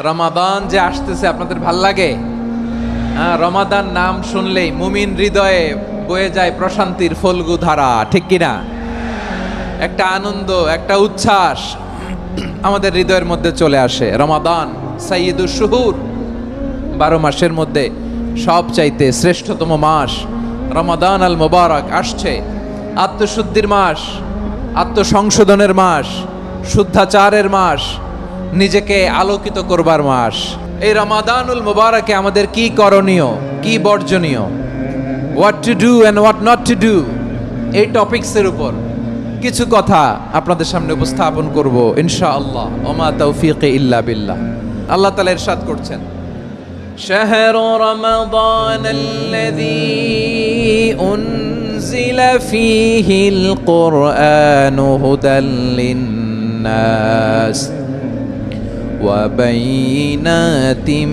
রমাদান যে আসতেছে আপনাদের ভাল লাগে? হ্যাঁ, রমাদান নাম শুনলেই মুমিন হৃদয়ে বয়ে যায় প্রশান্তির ফল্গু ধারা, ঠিক কিনা? একটা আনন্দ, একটা উচ্ছ্বাস আমাদের হৃদয়ের মধ্যে চলে আসে। রমাদান সাইয়্যিদুশ শুহুর, 12 মাসের মধ্যে সব চাইতে শ্রেষ্ঠতম মাস রমাদান আল মুবারক আসছে। আত্মশুদ্ধির মাস, আত্মসংশোধনের মাস, শুদ্ধাচারের মাস, নিজেকে আলোকিত করবার মাস। এই রমাদানুল মুবারকে আমাদের কি করণীয়, কি বর্জনীয়, what to do and what not to do, এই টপিকসের উপর কিছু কথা আপনাদের সামনে উপস্থাপন করব ইনশাআল্লাহ। ওমা তাওফীকি ইল্লা বিল্লাহ। আল্লাহ তাআলা ইরশাদ করছেন, শাহরু রমাদানাল্লাযী উনজিলা ফীহিল কুরআনু হুদাল লিন্নাস ওয়া বাইনাতিম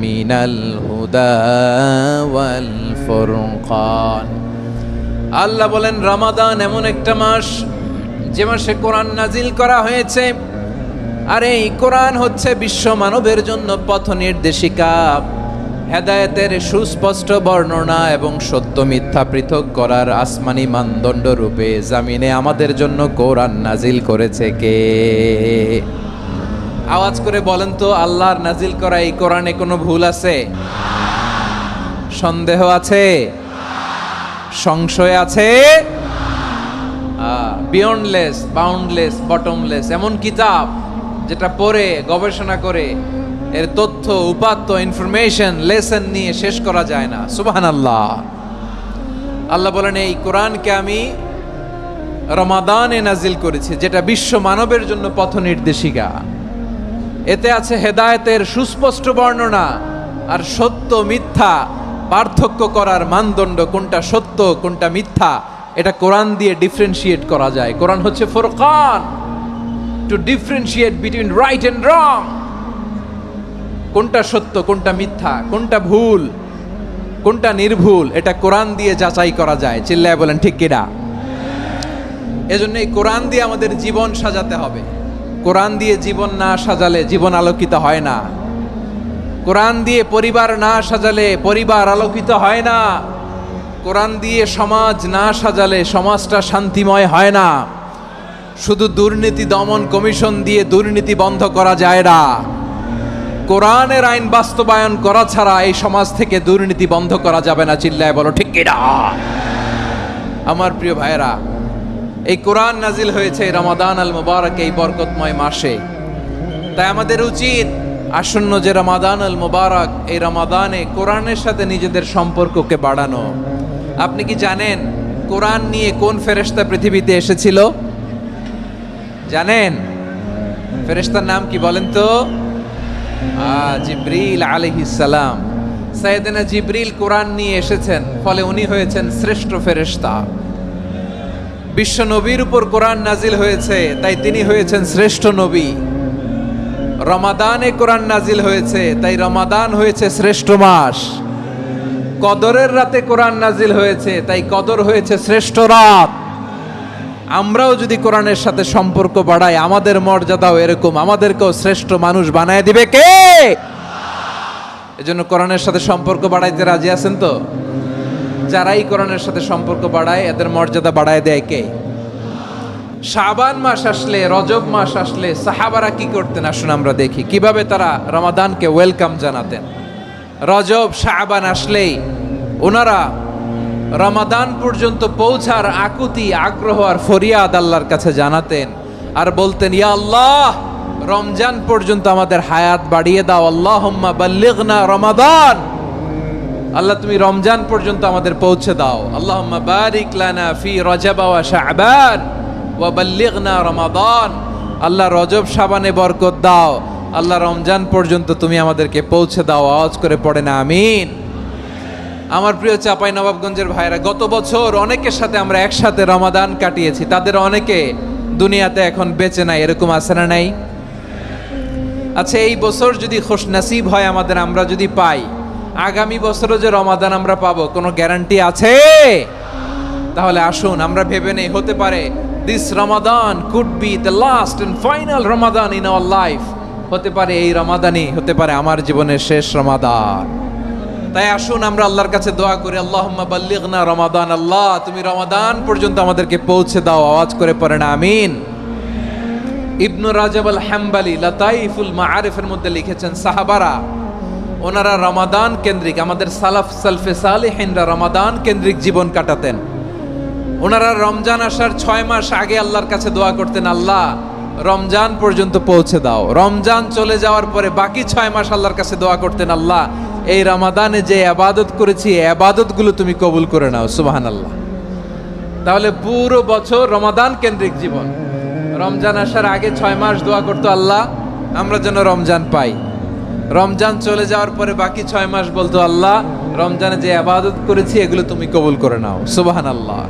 মিনাল হুদা ওয়াল ফুরকান। আল্লাহ বলেন রমাদান এমন একটা মাস যে মাসে কোরআন নাজিল করা হয়েছে, আর এই কোরআন হচ্ছে বিশ্ব মানবের জন্য পথ নির্দেশিকা, হেদায়েতের সুস্পষ্ট বর্ণনা এবং সত্য মিথ্যা পৃথক করার আসমানি মানদণ্ড রূপে জামিনে আমাদের জন্য কোরআন নাজিল করেছে কে? আওয়াজ করে বলেন তো, আল্লাহর নাজিল করা এই কোরআনে কোনো ভুল আছে? সন্দেহ আছে? সংশয় আছে? বিয়ন্ডলেস, বাউন্ডলেস, বটমলেস এমন কিতাব যেটা পড়ে গবেষণা করে এর তথ্য, উপাত্ত, ইনফরমেশন, লেসন নিয়ে শেষ করা যায় না। সুবহানাল্লাহ। আল্লাহ বলেন এই কোরআনকে আমি রমাদানে নাজিল করেছি, যেটা বিশ্ব মানবের জন্য পথ নির্দেশিকা। এতে আছে হেদায়েতের সুস্পষ্ট বর্ণনা আর সত্য মিথ্যা পার্থক্য করার মানদণ্ড, কোনটা সত্য কোনটা মিথ্যা এটা কোরআন দিয়ে ডিফারেন্সিয়েট করা যায়। কোরআন হচ্ছে ফুরকান, to differentiate between right and wrong. কোনটা সত্য, কোনটা মিথ্যা, কোনটা ভুল, কোনটা নির্ভুল, এটা কোরআন দিয়ে যাচাই করা যায়। চিল্লায় বলেন ঠিক কিনা? এজন্য এই কোরআন দিয়ে আমাদের জীবন সাজাতে হবে। কোরআন দিয়ে জীবন না সাজালে জীবন আলোকিত হয় না। কোরআন দিয়ে পরিবার না সাজালে পরিবার আলোকিত হয় না। কোরআন দিয়ে সমাজ না সাজালে সমাজটা শান্তিময় হয় না। শুধু দুর্নীতি দমন কমিশন দিয়ে দুর্নীতি বন্ধ করা যায় না। কোরআনের আইন বাস্তবায়ন করা ছাড়া এই সমাজ থেকে দুর্নীতি বন্ধ করা যাবে না। চিল্লায় বলো ঠিক কিনা? আমার প্রিয় ভাইয়েরা, এই কোরআন নাজিল হয়েছে রমাদান আল মুবারক, এই বরকতময় মাসে। তাই আমাদের উচিত আসন্ন যে রমাদান আল মুবারক, এই রমাদানে কোরআনের সাথে নিজেদের সম্পর্ককে বাড়ানো। আপনি কি জানেন কোরআন নিয়ে কোন ফেরেশতা পৃথিবীতে এসেছিল? জানেন ফেরেশতার নাম কি বলেন তো? জিবরিল আলাইহিস সালাম। সাইয়েদনা জিবরিল কোরআন নিয়ে এসেছেন, ফলে উনি হয়েছেন শ্রেষ্ঠ ফেরেশতা। বিশ্ব নবীর উপর কোরআন নাজিল হয়েছে, তাই তিনি হয়েছেন শ্রেষ্ঠ নবী। রমাদানে কোরআন নাজিল হয়েছে, তাই রমাদান হয়েছে শ্রেষ্ঠ মাস। কদরের রাতে কোরআন নাজিল হয়েছে, তাই কদর হয়েছে শ্রেষ্ঠ রাত। আমরাও যদি কোরআনের সাথে সম্পর্ক বাড়াই, আমাদের মর্যাদাও এরকম, আমাদেরকেও শ্রেষ্ঠ মানুষ বানায় দিবে কে? এজন্য কোরআনের সাথে সম্পর্ক বাড়াইতে রাজি আছেন তো? যারাই কোরআনের সাথে সম্পর্ক বাড়ায় এদের মর্যাদা বাড়ায় দেয় কে? শাবান মাস আসলে, রজব মাস আসলে সাহাবারা কি করতেন আসুন আমরা দেখি কিভাবে তারা রমাদানকে ওয়েলকাম জানাতেন। রজব শাবান আসলেই ওনারা রমাদান পর্যন্ত পৌঁছার আকুতি, আগ্রহ আর ফরিয়াদ আল্লাহর কাছে জানাতেন আর বলতেন, ইয়া আল্লাহ, রমজান পর্যন্ত আমাদের হায়াত বাড়িয়ে দাও। আল্লাহুম্মা বাল্লিগনা রমাদান, আল্লাহ তুমি রমজান পর্যন্ত আমাদের পৌঁছে দাও। আল্লাহুম্মা বারিক লানা ফি রজব ওয়া শাবান ওয়া বাল্লিগনা রমাদান, আল্লাহ রজব শাবানে বরকত দাও, আল্লাহ রমজান পর্যন্ত তুমি আমাদেরকে পৌঁছে দাও। আওয়াজ করে পড়ে না আমিন। আমার প্রিয় চাঁপাইনবাবগঞ্জের ভাইরা, গত বছর অনেকের সাথে আমরা একসাথে রমাদান কাটিয়েছি, তাদের অনেকে দুনিয়াতে এখন বেঁচে নাই, এরকম আছে না নাই? আচ্ছা, এই বছর যদি খুশনসিব হয় আমাদের, আমরা যদি পাই, আগামী বছরও যে রমাদান আমরা পাবো কোনো গ্যারান্টি আছে? তাহলে আসুন আমরা ভেবে নেই, হতে পারে this Ramadan could be the last and final Ramadan in our life. হতে পারে এই রমাদানই হতে পারে আমার জীবনের শেষ রমাদান। তাই আসুন আমরা আল্লাহর কাছে দোয়া করি, আল্লাহুম্মা বাল্লিগনা রমাদান। আল্লাহ তুমি রমাদান পর্যন্ত আমাদেরকে পৌঁছে দাও। আওয়াজ করে পড়েন আমিন। ইবনু রাজাব আল হাম্বালি লাতাইফুল মাআরিফের মধ্যে লিখেছেন, সাহাবারা ওনারা রমাদান কেন্দ্রিক, আমাদের সালাফ সালফে সালেহিনরা রমাদান কেন্দ্রিক জীবন কাটাতেন। ওনারা রমজান আসার 6 মাস আগে আল্লাহর কাছে দোয়া করতেন, আল্লাহ রমজান পর্যন্ত পৌঁছে দাও। রমজান চলে যাওয়ার পরে বাকি 6 মাস আল্লাহর কাছে দোয়া করতেন, আল্লাহ এই রমাদানে যে ইবাদত করেছি ইবাদতগুলো তুমি কবুল করে নাও। সুবহানাল্লাহ। তাহলে পুরো বছর রমাদান কেন্দ্রিক জীবন। রমজান আসার আগে 6 মাস দোয়া করতো, আল্লাহ আমরা যেন রমজান পাই। রমজান চলে যাওয়ার পরে বাকি 6 মাস বলতো, আল্লাহ রমজানে যে ইবাদত করেছি এগুলো তুমি কবুল করে নাও। সুবহানাল্লাহ।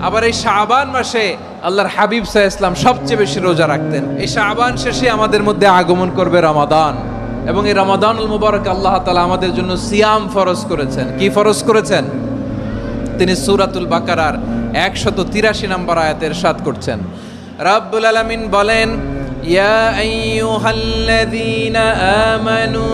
আবার এই শাবান মাসে আল্লাহর হাবিব সাল্লাল্লাহু আলাইহি ওয়াসাল্লাম সবচেয়ে বেশি রোজা রাখতেন। এই শাবান শেষে আমাদের মধ্যে আগমন করবে রমাদান, এবং এই রমাদানুল মুবারক আল্লাহ তাআলা আমাদের জন্য সিয়াম ফরজ করেছেন। কি ফরজ করেছেন? তিনি সূরাতুল বাকারার 183 নম্বর আয়াতে ইরশাদ করছেন, রাব্বুল আলামিন বলেন, ইয়া আইয়ুহাল্লাযীনা আমানু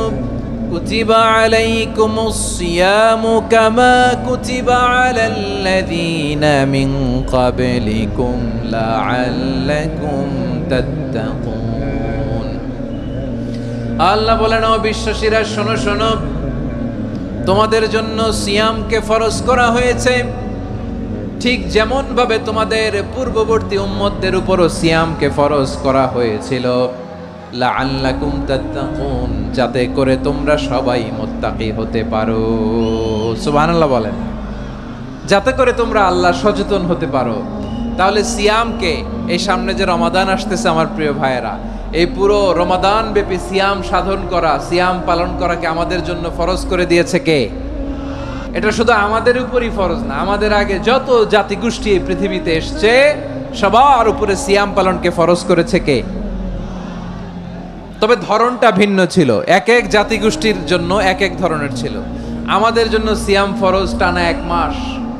কুতিবা আলাইকুমুস সিয়ামু কামা কুতিবা আলাল্লাযীনা মিন ক্বাবলিকুম লাআল্লাকুম তাত্তাকুন। আল্লাহ বলেন, ও বিশ্বাসীরা শোনো শোনো, তোমাদের জন্য সিয়ামকে ফরজ করা হয়েছে, ঠিক যেমন ভাবে তোমাদের পূর্ববর্তী উম্মতদের উপরও সিয়ামকে ফরজ করা হয়েছিল, লাআল্লাকুম তাত্তাকুন, যাতে করে তোমরা সবাই মুত্তাকি হতে পারো। সুবহানাল্লাহ বলেন, যাতে করে তোমরা আল্লাহ সচেতন হতে পারো। তাহলে সিয়ামকে, এই সামনে যে রমাদান আসতেছে আমার প্রিয় ভাইয়েরা, এই পুরো রমাদান ব্যাপী সিয়াম সাধন করা, সিয়াম পালন করাকে আমাদের জন্য ফরজ করে দিয়েছে কে? এটা শুধু আমাদের উপরই ফরজ না, আমাদের আগে যত জাতিগোষ্ঠী এই পৃথিবীতে এসছে সবার উপরে সিয়াম পালনকে ফরজ করেছে কে? তবে ধরনটা ভিন্ন ছিল, এক এক জাতিগোষ্ঠীর জন্য এক এক ধরনের ছিল। আমাদের জন্য সিয়াম ফরজ টানা 1 মাস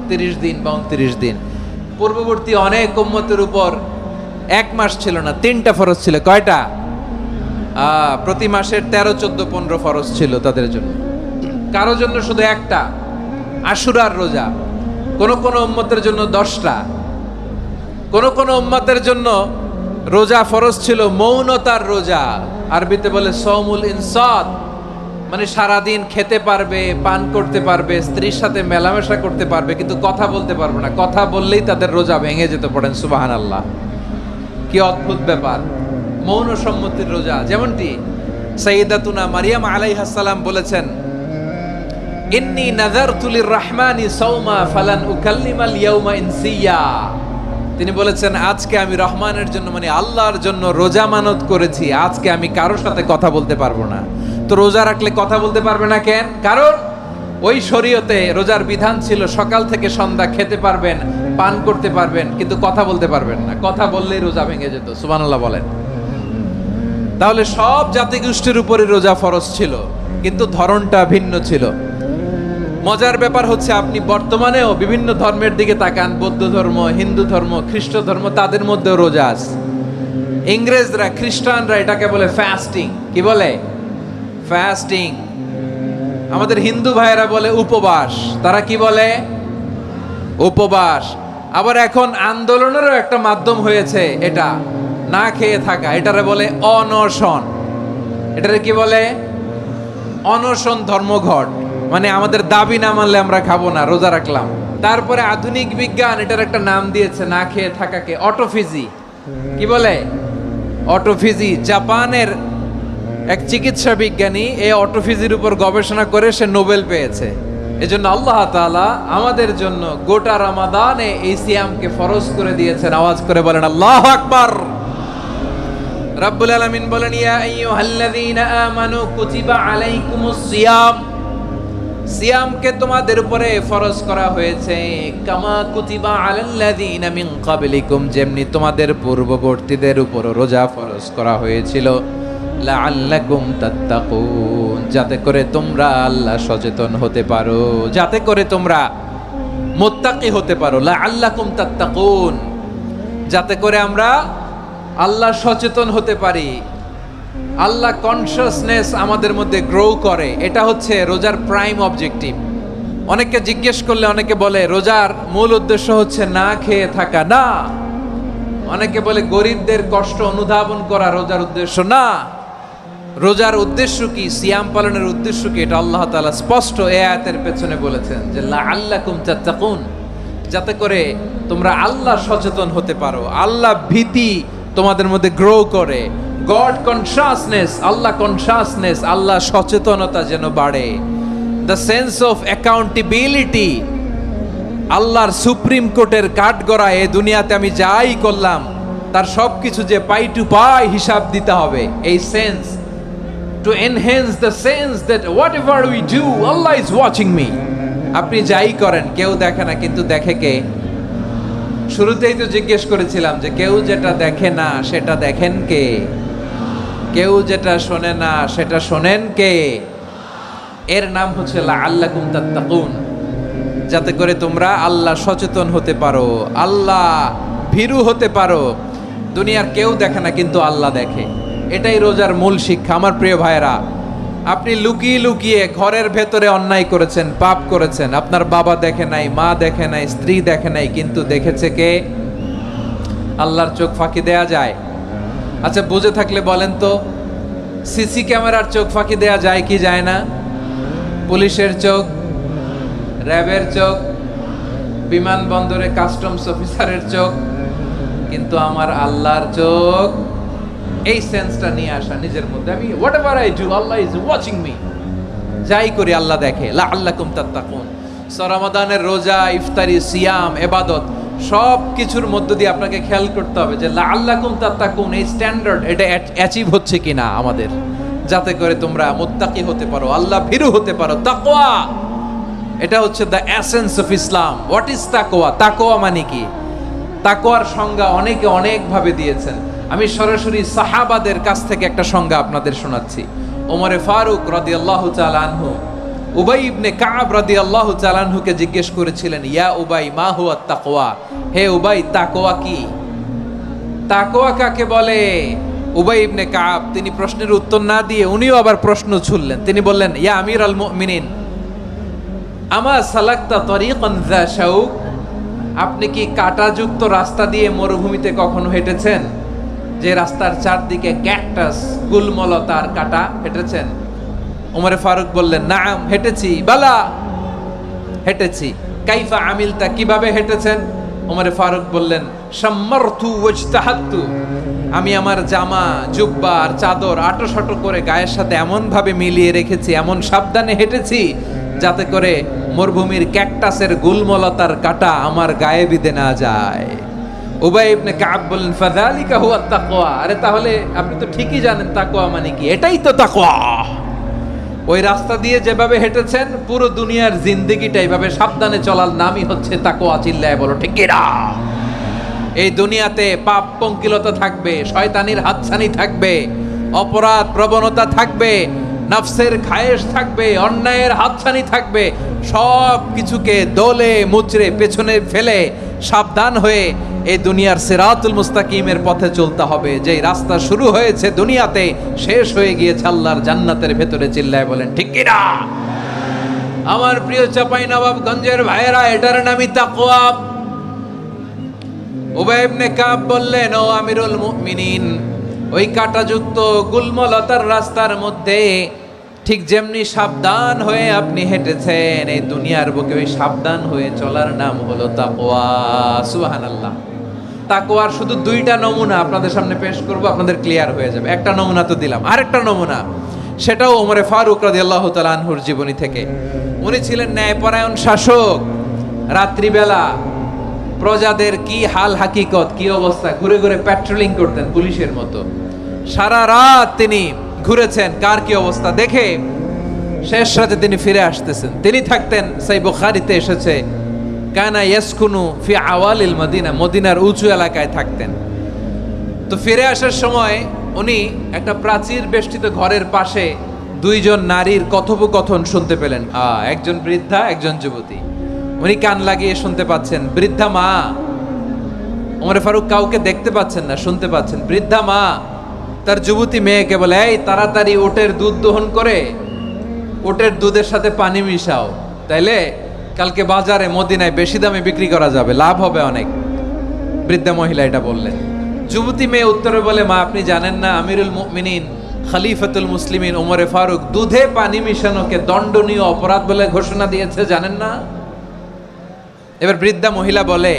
30 দিন বা 29 দিন। পূর্ববর্তী অনেক উম্মতের উপর 1 মাস ছিল না, 3টা ফরজ ছিল। কয়টা? প্রতি মাসের 13, 14, 15 ফরজ ছিল তাদের জন্য। কারো জন্য শুধু একটা, আশুরার রোজা। কোন কোন উম্মতের জন্য 10টা। কোন কোন উম্মতের জন্য রোজা ফরজ ছিল মৌনতার রোজা, আরবিতে বলে সওমুল ইনসাত, মানে সারাদিন খেতে পারবে, পান করতে পারবে, স্ত্রীর সাথে মেলামেশা করতে পারবে, কিন্তু কথা বলতে পারবে না। কথা বললেই তাদের রোজা ভেঙে যেত। পড়েন সুবহানাল্লাহ। কি অদ্ভুত ব্যাপার, মৌন সম্মতির রোজা। যেমনটি সাইয়্যিদাতুনা মারিয়াম আলাইহিস সালাম বলেছেন, ইন্নী নাযারতু লির-রাহমানি সাওমা ফালান উকাল্লিমাল ইয়াওমা ইনসিয়া। তিনি বলেছেন, আজকে আমি রহমানের জন্য, মানে আল্লাহর জন্য রোজা মানত করেছি, আজকে আমি কারোর সাথে কথা বলতে পারবো না। তো রোজা রাখলে কথা বলতে পারবে না কেন? কারণ ওই শরীয়তে রোজার বিধান ছিল সকাল থেকে সন্ধ্যা খেতে পারবেন, পান করতে পারবেন, কিন্তু কথা বলতে পারবেন না। কথা বললেই রোজা ভেঙে যেত। সুবহানাল্লাহ বলেন। তাহলে সব জাতিগোষ্ঠীর উপরে রোজা ফরজ ছিল, কিন্তু ধরনটা ভিন্ন ছিল। মজার ব্যাপার হচ্ছে, আপনি বর্তমানেও বিভিন্ন ধর্মের দিকে তাকান, বৌদ্ধ ধর্ম, হিন্দু ধর্ম, খ্রিস্ট ধর্ম, তাদের মধ্যেও রোজা আছে। ইংরেজরা, খ্রিস্টানরা এটাকে বলে ফাস্টিং। কি বলে? ফাস্টিং। আমাদের হিন্দু ভাইয়েরা বলে উপবাস। তারা কি বলে? উপবাস। আবার এখন আন্দোলনেরও একটা মাধ্যম হয়েছে এটা, না খেয়ে থাকা। এটারে বলে অনশন। এটারে কি বলে? অনশন ধর্মঘট। মানে আমাদের দাবি না মানলে আমরা খাবো না, রোজা রাখলাম। তারপরে আধুনিক বিজ্ঞান এটার একটা নাম দিয়েছে না খেয়ে থাকাকে, অটোফিজি। কি বলে? অটোফিজি। জাপানের এক চিকিৎসা বিজ্ঞানী এই অটোফিজির উপর গবেষণা করে সে নোবেল পেয়েছে। এজন্য আল্লাহ তাআলা আমাদের জন্য গোটা রমাদানে এই সিয়ামকে ফরজ করে দিয়েছেন। আওয়াজ করে বলেন আল্লাহু আকবার। রাব্বুল আলামিন বলেন, ইয়া আইয়ুহাল্লাযীনা আমানু কুতিবা আলাইকুমুস সিয়াম, সিয়ামকে তোমাদের উপরে ফরজ করা হয়েছে, কামা কুতিবা আলাল্লাযীনা মিন ক্বাবলিকুম, যেমনি তোমাদের পূর্ববর্তীদের উপর রোজা ফরজ করা হয়েছিল, লাআল্লাকুম তাত্তাকুন, যাতে করে তোমরা আল্লাহ সচেতন হতে পারো, যাতে করে তোমরা মুত্তাকি হতে পারো। লাআল্লাকুম তাত্তাকুন, যাতে করে আমরা আল্লাহ সচেতন হতে পারি। আল্লাহ কনসিয়াসনেস আমাদের মধ্যে গ্রো করে, এটা হচ্ছে রোজার প্রাইম অবজেক্টিভ। অনেকে জিজ্ঞেস করলে অনেকে বলে রোজার মূল উদ্দেশ্য হচ্ছে না খেয়ে থাকা। না, অনেকে বলে গরিবদের কষ্ট অনুধাবন করা রোজার উদ্দেশ্য। না, রোজার উদ্দেশ্য কি, সিয়াম পালনের উদ্দেশ্য কি, এটা আল্লাহ তাআলা স্পষ্ট এই আয়াতের পেছনে বলেছেন যে লাআল্লাকুম তাত্তাকুন, যাতে করে তোমরা আল্লাহ সচেতন হতে পারো, আল্লাহ ভীতি তোমাদের মধ্যে গ্রো করে, গড কনশাসনেস, আল্লাহ কনশাসনেস, আল্লাহ সচেতনতা যেন বাড়ে, দ্য সেন্স অফ অ্যাকাউন্টেবিলিটি, আল্লাহর সুপ্রিম কোর্টের কাঠগড়া এ দুনিয়াতে আমি যাই করলাম তার সব কিছু যে পাই টু পাই হিসাব দিতে হবে, এই sense, to enhance the sense that what ever we do Allah is watching me. আপনি যাই করেন কেউ দেখে না, কিন্তু দেখে কে? শুরুতেই তো জিজ্ঞেস করেছিলাম যে কেউ যেটা দেখে না সেটা দেখেন কে? কেউ যেটা শোনে না সেটা শোনেন কে? এর নাম হচ্ছে লাআল্লাকুম তাত্তাকুন, যাতে করে তোমরা আল্লাহ সচেতন হতে পারো, আল্লাহ ভীরু হতে পারো। দুনিয়ার কেউ দেখে না, কিন্তু আল্লাহ দেখে। এটাই রোজার মূল শিক্ষা। আমার প্রিয় ভাইরা, আপনি লুকিয়ে লুকিয়ে ঘরের ভেতরে অন্যায় করেছেন, পাপ করেছেন, আপনার বাবা দেখে নাই, মা দেখে নাই, স্ত্রী দেখে নাই, কিন্তু দেখেছে কে? আল্লাহর চোখ ফাঁকি দেয়া যায়? আচ্ছা, বুঝে থাকলে বলেন তো, সিসি ক্যামেরার চোখ ফাঁকি দেয়া যায় কি যায় না? পুলিশের চোখ, র্যাবের চোখ, বিমানবন্দরে কাস্টমস অফিসারের চোখ, কিন্তু আমার আল্লাহর চোখ। এই সেন্সটা নিয়ে আসা নিজের মধ্যে, আমি what ever I do Allah is watching me, যাই করি আল্লাহ দেখে। লাআল্লাকুম তাত্তাকুন। রমাদানের রোজা, ইফতারি, সিয়াম, ইবাদত সব কিছুর মধ্য দিয়ে আপনাকে খেয়াল করতে হবে যে লাআল্লাকুম তাত্তাকুন এই স্ট্যান্ডার্ড এটা অ্যাচিভ হচ্ছে কিনা আমাদের, যাতে করে তোমরা মুত্তাকি হতে পারো, আল্লাহ ভীরু হতে পারো। তাকওয়া, এটা হচ্ছে the essence of Islam. What is তাকওয়া? তাকওয়া মানে কি? তাকওয়ার সংজ্ঞা অনেকে অনেক ভাবে দিয়েছেন। আমি সরাসরি সাহাবাদের কাছ থেকে একটা সংজ্ঞা আপনাদের শোনাচ্ছি। ওমরে ফারুক রাদিয়াল্লাহু তাআলা আনহু উবাই ইবনে কাব রাদিয়াল্লাহু তাআলা আনহুকে জিজ্ঞেস করেছিলেন, ইয়া উবাই মা হুয়া তাকওয়া, হে উবাই তাকওয়া কি? তাকওয়া কাকে বলে? উবাই ইবনে কাব তিনি প্রশ্নের উত্তর না দিয়ে উনিও আবার প্রশ্ন ছুড়লেন। তিনি বললেন, ইয়া আমিরাল মুমিনিন আমা সালাকতা তরিকান যা শাউক, আপনি কি কাঁটাযুক্ত রাস্তা দিয়ে মরুভূমিতে কখনো হেঁটেছেন? যে রাস্তার চারদিকে ক্যাকটাস, গুলমলতার কাঁটা, হেঁটেছেন? ওমরে ফারুক বললেন, নাম হেঁটেছি। বালা, হেঁটেছি। কাইফা আমিলতা, কিভাবে হেঁটেছেন? ওমরে ফারুক বললেন, শাম্মারতু ওয়াজতাহাতু, আমি আমার জামা, জুব্বা আর চাদর আঁটো করে গায়ের সাথে এমন ভাবে মিলিয়ে রেখেছি, এমন সাবধানে হেঁটেছি যাতে করে মরুভূমির ক্যাকটাসের গুলমলতার কাঁটা আমার গায়ে বিঁধে না যায়। উবাই ইবনে কাব বললেন, ফাযালিকা হুয়া তাকওয়া, আরে তাহলে আপনি তো ঠিকই জানেন তাকওয়া মানে কি, এটাই তো তাকওয়া। ওই রাস্তা দিয়ে যেভাবে হেঁটেছেন পুরো দুনিয়ার জিন্দেগিটা এইভাবে সাবধানে চলার নামই হচ্ছে তাকওয়া। চিল্লায় বলো ঠিক কিনা? এই দুনিয়াতে পাপ পঙ্কিলতা থাকবে, শয়তানির হাতছানি থাকবে, অপরাধ প্রবণতা থাকবে, নফসের খায়েশ থাকবে, অন্যায়ের হাতছানি থাকবে। সব কিছুকে দোলে মুচড়ে পেছনে ফেলে সাবধান হয়ে এই দুনিয়ার সিরাতুল মুস্তাকিমের পথে চলতে হবে। যেই রাস্তা শুরু হয়েছে দুনিয়াতে, শেষ হয়ে গিয়েছে আল্লাহর জান্নাতের ভেতরে। চিল্লায় বলেন ঠিক কিনা? আমার প্রিয় চাঁপাইনবাবগঞ্জের ভাইয়েরা, এটার নামই তাকওয়া। উবাই ইবনে কাব বললেন, ও আমিরুল মুমিনিন, ওই কাঁটাযুক্ত গুলমলতার রাস্তার মধ্যে ঠিক যেমনি সাবধান হয়ে আপনি হেঁটেছেন, এই দুনিয়ার বুকে ওই সাবধান হয়ে চলার নাম হলো তাকওয়া। সুবহানাল্লাহ। তাকওয়ার শুধু দুইটা নমুনা আপনাদের সামনে পেশ করব, আপনাদের ক্লিয়ার হয়ে যাবে। একটা নমুনা তো দিলাম, আরেকটা নমুনা, সেটাও ওমরে ফারুক রাদিয়াল্লাহু তাআলা আনহুর জীবনী থেকে। উনি ছিলেন ন্যায়পরায়ণ শাসক। রাত্রিবেলা প্রজাদের কি হাল হাকিকত, কি অবস্থা, ঘুরে ঘুরে প্যাট্রোলিং করতেন পুলিশের মতো। সারা রাত তিনি ঘুরেছেন কার কি অবস্থা দেখে, শেষ রাতে তিনি ফিরে আসতেছেন। তিনি থাকতেন, সেই বুখারীতে এসেছে, কানা ইয়াসকুনু ফি আওয়ালিল মদিনা, মদিনার উঁচু এলাকায় থাকতেন। তো ফিরে আসার সময় উনি একটা প্রাচীর বেষ্টিত ঘরের পাশে দুইজন নারীর কথোপকথন শুনতে পেলেন। একজন বৃদ্ধা, একজন যুবতী। উনি কান লাগিয়ে শুনতে পাচ্ছেন। বৃদ্ধা মা, ওমরে ফারুক কাউকে দেখতে পাচ্ছেন না, শুনতে পাচ্ছেন। বৃদ্ধা মা তার যুবতী মেয়েকে বলে, এই তাড়াতাড়ি ওটের দুধ দহন করে ওটের দুধের সাথে পানি মিশাও, তাইলে কালকে বাজারে মদিনায় বেশি দামে বিক্রি করা যাবে, লাভ হবে অনেক। বৃদ্ধা মহিলা এটা বললেন। যুবতী মেয়ে উত্তরে বলে, মা আপনি জানেন না আমিরুল মুমিনিন খলিফাতুল মুসলিমিন ওমরে ফারুক দুধে পানি মিশানোকে দণ্ডনীয় অপরাধ বলে ঘোষণা দিয়েছে, জানেন না? এবার বৃদ্ধা মহিলা বলে,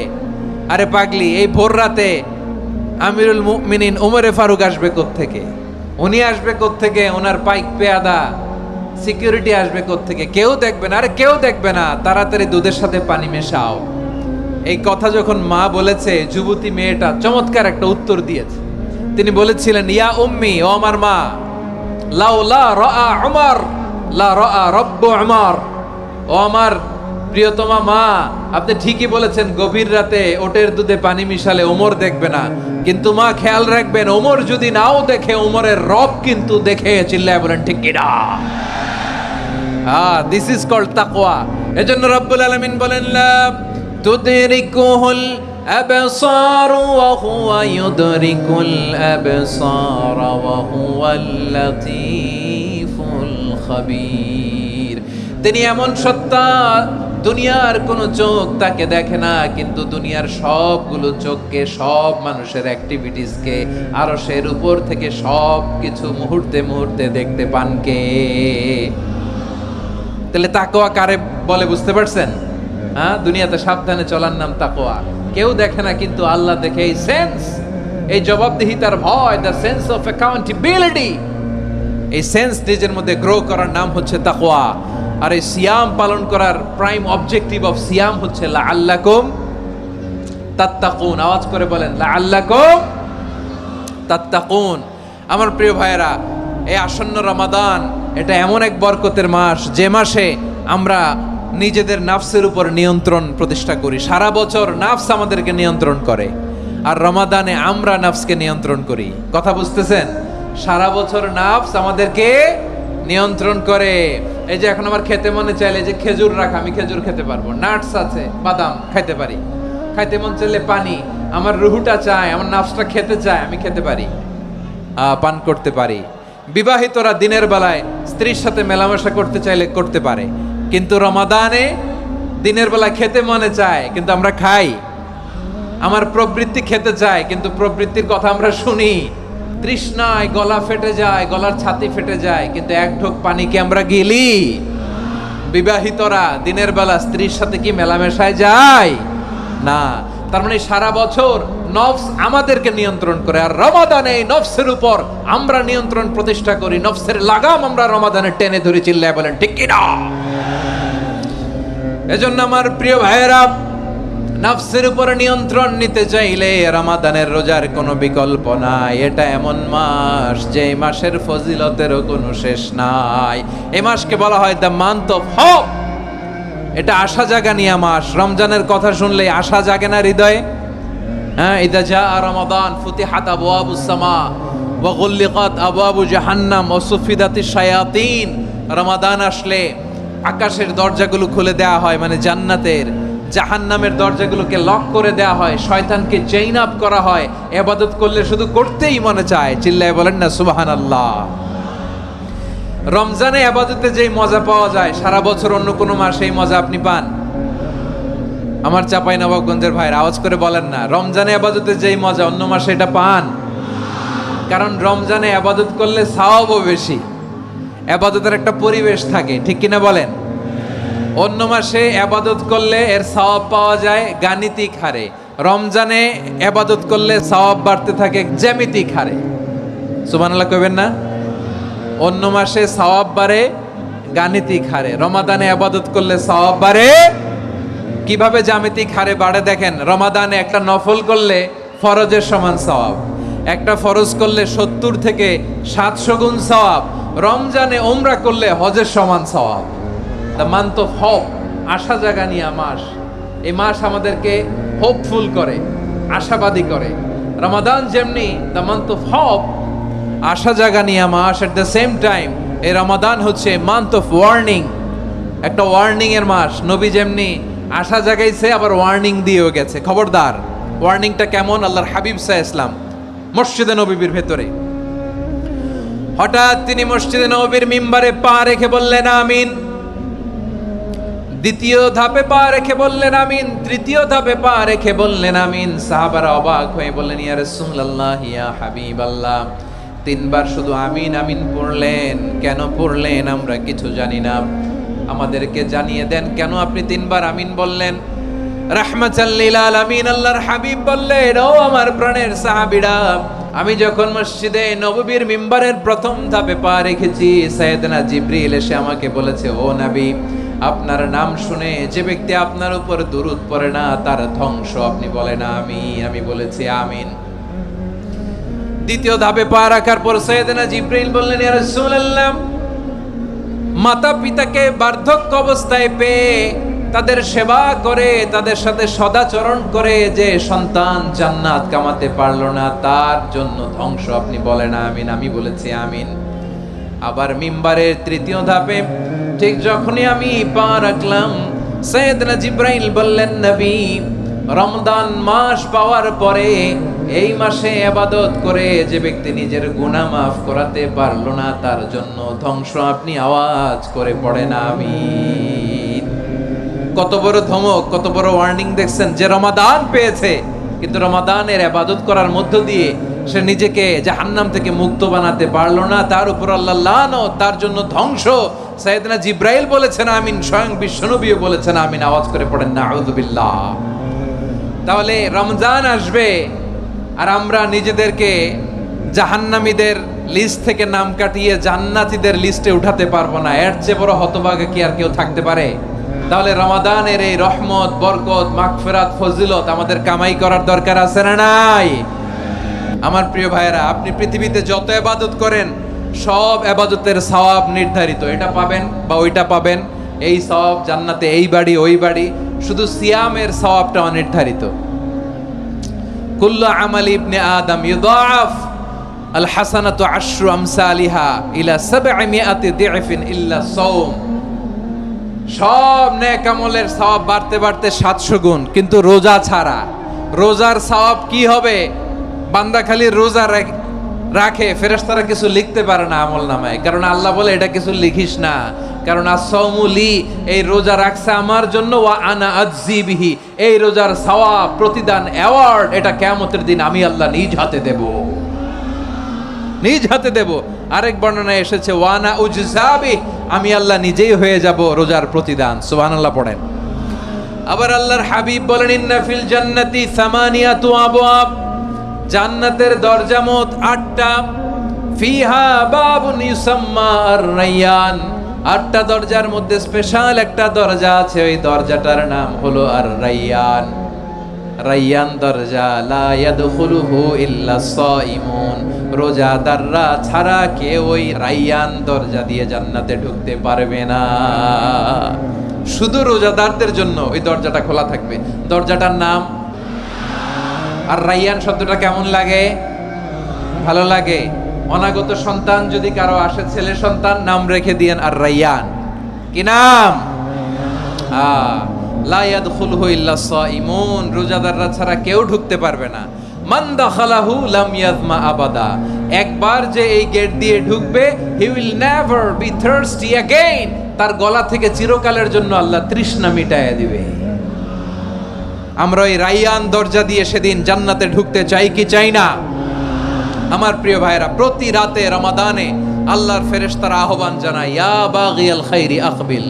আরে পাগলি, এই ভোর রাতে আমিরুল মুমিনিন ওমরে ফারুক আসবে কোত্থেকে? উনি আসবে কোত্থেকে? ওনার পাইক পেয়াদা সিকিউরিটি আসবে কোত্থেকে? কেউ দেখবে না। আরে কেউ দেখবে না, তাড়াতাড়ি দুধের সাথে পানি মেশাও। এই কথা যখন মা বলেছে, যুবতী মেয়েটা চমৎকার একটা উত্তর দিয়েছে। তিনি বলেছিলেন, ইয়া উম্মি, ও আমার মা, লাউলা রাআ উমর লা রাআ রব্বু উমর। ও আমার প্রিয়তমা মা, আপনি ঠিকই বলেছেন, গভীর রাতে ওটের দুধে পানি মিশালে ওমর দেখবে না, কিন্তু মা খেয়াল রাখবেন, ওমর যদি নাও দেখে, ওমরের রব কিন্তু দেখে। চিল্লায় বলেন ঠিক কিনা? দিস ইজ কল্ড তাকওয়া। এজন্য রব্বুল আলামিন বলেন, লা তুদরিকুহুল আবসার ওয়া হুয়া ইউদরিকুল আবসার ওয়া হুয়াল লাতীফুল খাবীর। তিনি এমন সত্তা, দুনিয়ার কোন চোখ তাকে দেখে না, কিন্তু দুনিয়ার সবগুলো চোখকে, সব মানুষের অ্যাক্টিভিটিসকে, আরশের উপর থেকে সব কিছু মুহূর্তে মুহূর্তে দেখতে পান কে? তাহলে তাকওয়া কারে বলে বুঝতে পারছেন? দুনিয়াতে সাবধানে চলার নাম তাকওয়া। কেউ দেখে না, কিন্তু আল্লাহ দেখে। এই সেন্স, এই জবাবদিহিতার ভয়, দ্য সেন্স অফ অ্যাকাউন্টেবিলিটি, এই সেন্স নিজের মধ্যে গ্রো করার নাম হচ্ছে তাকওয়া। আর এই সিয়াম পালন করার প্রাইম অবজেক্টিভ অফ সিয়াম হচ্ছে লাআল্লাকুম তাত্তাকুন। আওয়াজ করে বলেন, লাআল্লাকুম তাত্তাকুন। আমার প্রিয় ভাইয়েরা, এই আসন্ন রমাদান, এটা এমন এক বরকতের মাস, যে মাসে আমরা নিজেদের নাফসের উপর নিয়ন্ত্রণ প্রতিষ্ঠা করি। সারা বছর নাফস আমাদেরকে নিয়ন্ত্রণ করে, আর রমাদানে আমরা নাফসকে নিয়ন্ত্রণ করি। কথা বুঝতেছেন? সারা বছর নাফস আমাদেরকে নিয়ন্ত্রণ করে। এই যে এখন আমার খেতে মনে চাইলে যে খেজুর রাখা, আমি খেজুর খেতে পারবো, নাটস আছে, বাদাম খাইতে পারি। খাইতে মন চাইলে পানি, আমার রুহুটা চায়, আমার নাফসটা খেতে চায়, আমি খেতে পারি, পান করতে পারি। বিবাহিতরা দিনের বেলায় স্ত্রীর সাথে মেলামেশা করতে চাইলে করতে পারে, কিন্তু রমাদানে দিনের বেলা খেতে মনে চায়, কিন্তু আমরা খাই। আমার প্রবৃত্তি খেতে চায়, কিন্তু প্রবৃত্তির কথা আমরা শুনি। তৃষ্ণায় গলা ফেটে যায়, গলার ছাতি ফেটে যায়, কিন্তু এক ঢোক পানি কি আমরা গিলি? বিবাহিতরা দিনের বেলা স্ত্রীর সাথে কি মেলামেশায় যায়? না। তার মানে সারা বছর নফস আমাদেরকে নিয়ন্ত্রণ করে, আর রমাদানে এই নফসের উপর আমরা নিয়ন্ত্রণ প্রতিষ্ঠা করি। নফসের লাগাম আমরা রমাদানে টেনে ধরে, চিল্লায় বলেন ঠিক কিনা? এজন্য আমার প্রিয় ভাইয়েরা, নফসের উপর নিয়ন্ত্রণ নিতে চাইলে রমাদানের রোজার কোনো বিকল্প নাই। এটা এমন মাস, যে মাসের ফজিলতেরও কোনো শেষ নাই। এই মাসকে বলা হয় দ্য মান্থ অফ হোপ। এটা আশা জাগানিয়া মাস। রমজানের কথা শুনলে আশা জাগে না হৃদয়ে? ইদা জা রমাদান ফুতিহাত আবওয়াবুস সামা ওয়া গুল্লিকাত আবওয়াবু জাহান্নাম ওয়া সুফিদাতিশ শায়াতিন। রমাদান আসলে আকাশের দরজাগুলো খুলে দেওয়া হয়, মানে জান্নাতের। জাহান্নামের দরজাগুলোকে লক করে দেওয়া হয়, শয়তানকে চেইন আপ করা হয়। ইবাদত করলে শুধু করতেই মনে চায়। চিল্লায় বলেন না সুবহানাল্লাহ। রমজানে ইবাদতে যেই মজা পাওয়া যায়, সারা বছর অন্য কোনো মাসে এই মজা আপনি পান? আমার চাঁপাইনবাবগঞ্জের ভাইরা আওয়াজ করে বলেন না, রমজানে ইবাদতে যেই মজা অন্য মাসে এটা পান? কারণ রমজানে ইবাদত করলে সওয়াবও বেশি, ইবাদতের একটা পরিবেশ থাকে, ঠিক কিনা বলেন? অন্য মাসে ইবাদত করলে এর সওয়াব পাওয়া যায় গাণিতিক হারে, রমজানে ইবাদত করলে সওয়াব বাড়তে থাকে জ্যামিতিক হারে। সুবহানাল্লাহ কইবেন না? অন্য মাসে সওয়াব বাড়ে গাণিতিক হারে, রমাদানে ইবাদত করলে সওয়াব বাড়ে কিভাবে? জ্যামিতিক হারে বাড়ে। দেখেন, রমাদানে একটা নফল করলে ফরজের সমান সওয়াব, একটা ফরজ করলে 70 থেকে 700 গুণ সওয়াব, রমজানে উমরা করলে হজের সমান সওয়াব। দ্য মান্থ অফ হোপ, আশা জাগানিয়া মাস। এই মাস আমাদেরকে হোপফুল করে, আশাবাদী করে। রমাদান যেমনি দ্য মান্থ অফ হোপ, আশা জাগানিয়া মাস, এট দ্য সেম টাইম এই রমাদান হচ্ছে মান্থ অফ ওয়ার্নিং, একটা ওয়ার্নিং এর মাস। নবী যেমনি আশা জাগাইছে, আবার ওয়ার্নিং দিয়েও গেছে, খবরদার। ওয়ার্নিংটা কেমন? আল্লাহর হাবিব সাল্লাল্লাহু আলাইহি ওয়াসাল্লাম মসজিদে নববীর ভেতরে হঠাৎ তিনি মসজিদে নববীর মিম্বারে পা রেখে বললেন আমিন। দ্বিতীয় ধাপে পা রেখে বললেন আমিন। তৃতীয় ধাপে পা রেখে বললেন আমিন। সাহাবারা অবাক হয়ে বললেন, ইয়া রাসূলুল্লাহ, ইয়া হাবিবাল্লাহ, তিনবার শুধু আমিন আমিন পড়লেন, কেন পড়লেন আমরা কিছু জানি না, আমাদেরকে জানিয়ে দেন কেন আপনি তিনবার আমিন বললেন। রাহমাতাল লিল আলামিন আল্লাহর হাবিব বললেন, ও আমার প্রাণের সাহাবীরা, আমি যখন মসজিদে নববীর মিম্বারের প্রথম ধাপে পা রেখেছি, সাইয়েদনা জিবরিল এসে আমাকে বলেছে, ও নবী, আপনার নাম শুনে যে ব্যক্তি আপনার উপর দুরূদ পড়ে না তার ধ্বংস। আপনি বলেন আমিন। আমি বলেছি আমিন। দ্বিতীয় ধাপে পা রাখার পর সাইয়েদনা জিবরিল বললেন, ইয়া রাসূলুল্লাহ, মাতা পিতাকে বার্ধক্য অবস্থায় পেয়ে তাদের সেবা করে, তাদের সাথে সদাচরণ করে যে সন্তান জান্নাত কামাতে পারলো না তার জন্য ধ্বংস। আপনি বলেন আমিন। আমি বলেছি আমিন। আবার মিম্বারের তৃতীয় ধাপে ঠিক যখনই আমি পা রাখলাম, সাইয়েদনা জিবরাইল বললেন, নবী, রমজান মাস পাওয়ার পরে এই মাসে ইবাদত করে যে ব্যক্তি নিজের গুনাহ মাফ করাতে পারলো না তার জন্য ধ্বংস। আপনি আওয়াজ করে পড়েন আমিন। কত বড় ধমক, কত বড় ওয়ার্নিং দেখছেন, যে রমাদান পেয়েছে কিন্তু রমাদানের ইবাদত করার মধ্য দিয়ে সে নিজেকে জাহান্নাম থেকে মুক্ত বানাতে পারলো না, তার উপর আল্লাহ লানত, তার জন্য ধ্বংস। সাইয়েদনা জিবরাইল বলেছেন আমিন, স্বয়ং বিশ্বনবীও বলেছেন আমিন। আওয়াজ করে পড়েন নাউযুবিল্লাহ। তাহলে রমজান আসবে আর আমরা নিজেদেরকে জাহান্নামীদের লিস্ট থেকে নাম কাটিয়ে জান্নাতীদের লিস্টে উঠাতে পারবো না। এর চেয়ে বড় হতভাগা কি আর কেউ থাকতে পারে? তাহলে রমাদানের এই রহমত, বরকত, মাগফিরাত, ফজিলত আমাদের কামাই করার দরকার আছে না নাই? আমার প্রিয় ভাইয়েরা, আপনি পৃথিবীতে যত ইবাদত করেন সব ইবাদতের সওয়াব নির্ধারিত। এটা পাবেন বা ওইটা পাবেন, এই সওয়াব জান্নাতে, এই বাড়ি ওই বাড়ি। শুধু সিয়ামের সওয়াবটা অনির্ধারিত। কুল্লু আমালি ইবনে আদম ইউদাআফ আল হাসানাতু আশরু আমসালিহা ইলা 700 দি'ফিন ইল্লা সাওম। সব নেক আমলের সওয়াব বাড়তে বাড়তে 700 গুণ, কিন্তু রোজা ছাড়া। রোজার সওয়াব কি হবে? বান্দা খালি রোজা রাখে, ফেরেশতারা কিছু লিখতে পারে না আমলনামায়, কারণ আল্লাহ বলে এটা কিছু লিখিস না, কারণ as-সাওমু লি, এই রোজা রাখছে আমার জন্য, ওয়া আনা আজজি বিহি, এই রোজার সওয়াব, প্রতিদান, অ্যাওয়ার্ড এটা কিয়ামতের দিন আমি আল্লাহ নিজ হাতে দেব, নিজ হাতে দেব। আরেক বর্ণনায় এসেছে ওয়া আনা উজজা বিহি, আমি আল্লাহ নিজেই হয়ে যাব রোজার প্রতিদান। সুবহানাল্লাহ পড়েন। আবার আল্লাহর হাবিব বলেন, ইন্না ফিল জান্নাতি সামানিয়াতু আবওয়াব, জান্নাতের দরজা মোট 8টা। ফিহা বাবুন ইউসাম্মা আর-রায়্যান, 8টা দরজার মধ্যে স্পেশাল একটা দরজা আছে, ওই দরজাটার নাম হলো আর-রায়্যান। রায়্যান দরজা, লা ইয়াদখুলুহু ইল্লা সাইমুন, রোজাদাররা ছাড়া কেউ ওই রায়্যান দরজা দিয়ে জান্নাতে ঢুকতে পারবে না। শুধু রোজাদারদের জন্য ওই দরজাটা খোলা থাকবে। দরজাটার নাম আর রায়্যান। শব্দটা কেমন লাগে? ভালো লাগে। অনাগত সন্তান যদি কারো আসে, ছেলে সন্তান, নাম রেখে দিয়েন আর রায়্যান। কি নাম? লা ইয়াদখুলুহু ইল্লা সাইমুন, রোজাদাররা ছাড়া কেউ ঢুকতে পারবে না। মান দাখালাহু লাম ইয়াজমা আবাদা, একবার যে এই গেট দিয়ে ঢুকবে, he will never be thirsty again, তার গলা থেকে চিরকালের জন্য আল্লাহ তৃষ্ণা মিটায়া দিবে। আমরা ওই রায়্যান দরজা দিয়ে সেদিন জান্নাতে ঢুকতে চাই কি চাই না? আমার প্রিয় ভাইরা, প্রতি রাতে রমাদানে আল্লাহর ফেরেশতারা আহ্বান জানায়, ইয়া বাগিয়াল খাইরি আকবিল,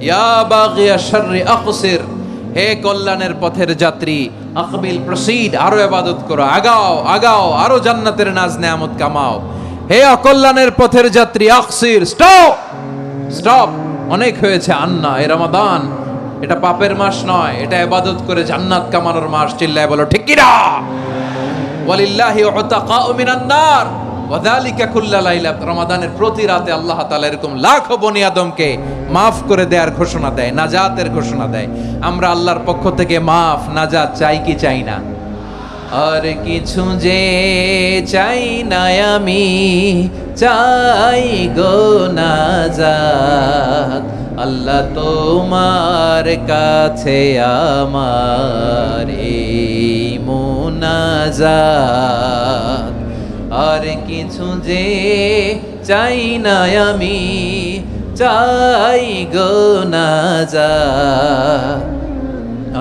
ইয়া বাগিয়াশ শাররি আকসির, হে কল্যাণের পথের যাত্রী, আকবিল, প্রসিড, আরো ইবাদত করো, আগাও আগাও, আরো জান্নাতের নাজ নেয়ামত কামাও। হে অকল্যাণের পথের যাত্রী, আকসির, স্টপ স্টপ, অনেক হয়েছে। আন্না, এ রমাদান এটা পাপের মাস নয়, এটা ইবাদত করে জান্নাত কামানোর মাস। চিল্লায় বলো ঠিক কি না? ওয়ালিল্লাহি উতাকাউ মিনান নার ওয়া যালিকা কুল্লা লাইলা। রমাদানের প্রতি রাতে আল্লাহ তাআলা এরকম লাখো বনি আদমকে maaf করে দেওয়ার ঘোষণা দেয়, নাজাতের ঘোষণা দেয়। আমরা আল্লাহর পক্ষ থেকে মাফ, নাজাত চাই কি চাই না? আর কিছু যে চাই না আমি, চাই গো নাজাত, আল্লাহ তোমার কাছে আমার এই মুনাজাত। আর কিছু যে চাই না আমি, চাই গো নাজাত।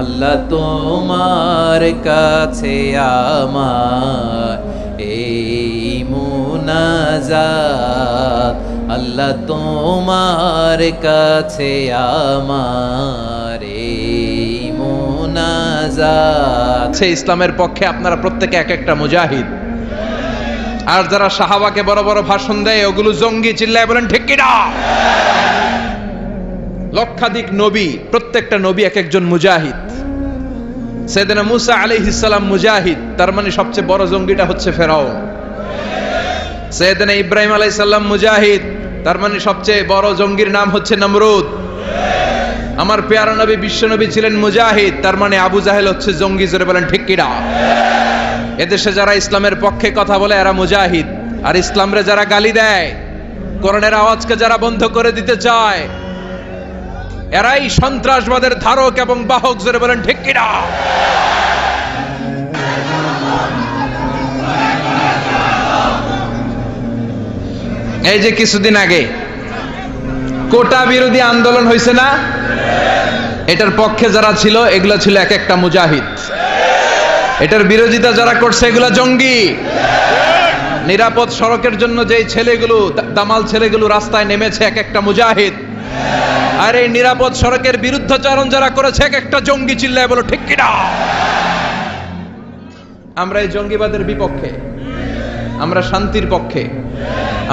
আল্লাহ তোমার কাছে আমার এই মুনাজাত, আল্লাহ তোমার কাছে আমার এই মুনাজাত। সে ইসলামের পক্ষে আপনারা প্রত্যেকে এক একটা মুজাহিদ। আর যারা সাহাবাকে বড় বড় ভাষণ দেয় ওগুলো জঙ্গি, চিল্লায় বলেন ঠিক কিনা? লক্ষাধিক নবী, প্রত্যেকটা নবী এক একজন মুজাহিদ। সাইয়েদনা মুসা আলাইহিস সালাম মুজাহিদ, তার মানে সবচেয়ে বড় জঙ্গিটা হচ্ছে ফেরাউন। সাইয়েদনা ইব্রাহিম আলাইহিস সালাম মুজাহিদ, তার মানে সবচেয়ে বড় জঙ্গির নাম হচ্ছে নমরুদ। আমার পেয়ারা নবী বিশ্ব নবী ছিলেন মুজাহিদ, তার মানে আবু জাহেল হচ্ছে জঙ্গি। জোরে বলেন ঠিক কিনা? এদেশে যারা ইসলামের পক্ষে কথা বলে এরা মুজাহিদ, আর ইসলামরে যারা গালি দেয়, কোরআনের আওয়াজকে যারা বন্ধ করে দিতে চায়, এরাই সন্ত্রাসবাদের ধারক এবং বাহক। জোরে বলেন ঠিক কিনা? এই যে কিছুদিন আগে কোটা বিরোধী আন্দোলন হয়েছে না, এটার পক্ষে যারা ছিল এগুলা ছিল এক একটা মুজাহিদ। এটার বিরোধিতা যারা করছে এগুলা জঙ্গি। নিরাপদ সড়কের জন্য যেই ছেলেগুলো, দামাল ছেলেগুলো রাস্তায় নেমেছে, এক একটা মুজাহিদ। আর এই নিরাপদ সড়কের বিরুদ্ধাচরণ যারা করেছে এক একটা জঙ্গি। চিল্লায় বলো ঠিক কিনা? আমরা এই জঙ্গিবাদের বিপক্ষে, আমরা শান্তির পক্ষে,